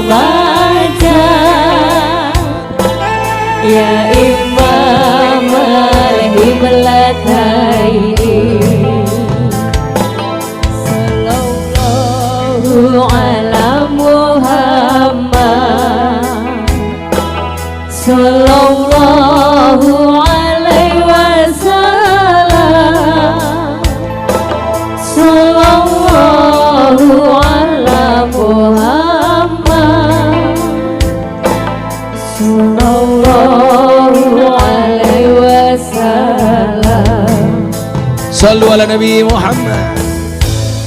maja ya imam al-hiblataini sallallahu ala Muhammad sallallahu alaihi wasallam sallallahu ala Muhammad sallallahu alaihi wasallam. Sallu ala Nabi Muhammad.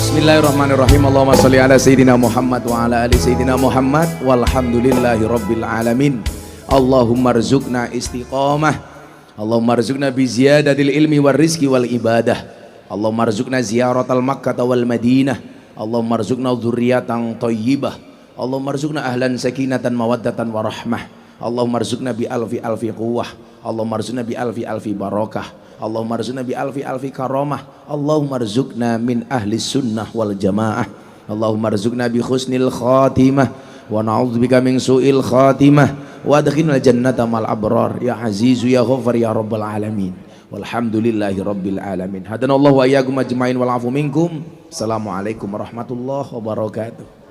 Bismillahirrahmanirrahim. Allahumma sholli ala Sayyidina Muhammad wa ala ali Sayyidina Muhammad walhamdulillahi rabbil alamin. Allahumma rzuqna istiqamah. Allahumma rzuqna bi ziyadatil ilmi war rizqi wal ibadah. Allahumma rzuqna ziyaratal Makkah wal Madinah. Allahumma rzuqna dzurriyyatan thayyibah. Allahumma rzuqna ahlan sakinatan mawaddatan warahmah. Allahumma rzuqna bi alfi alfi quwwah. Allahumma rzuqna bi alfi alfi barakah. Allahumma rzuqna bi alfi alfi karamah. Allahumma rzuqna min ahli sunnah wal jamaah. Allahumma rzuqna bi husnil khatimah wa na'udzubika min su'il khatimah wa adkhilnal jannata mal abrar ya azizu ya ghafar ya rabbal alamin. Walhamdulillahi rabbil alamin. Hadanallahu wa iyyakum ajmain wal afu minkum. Assalamualaikum warahmatullahi wabarakatuh.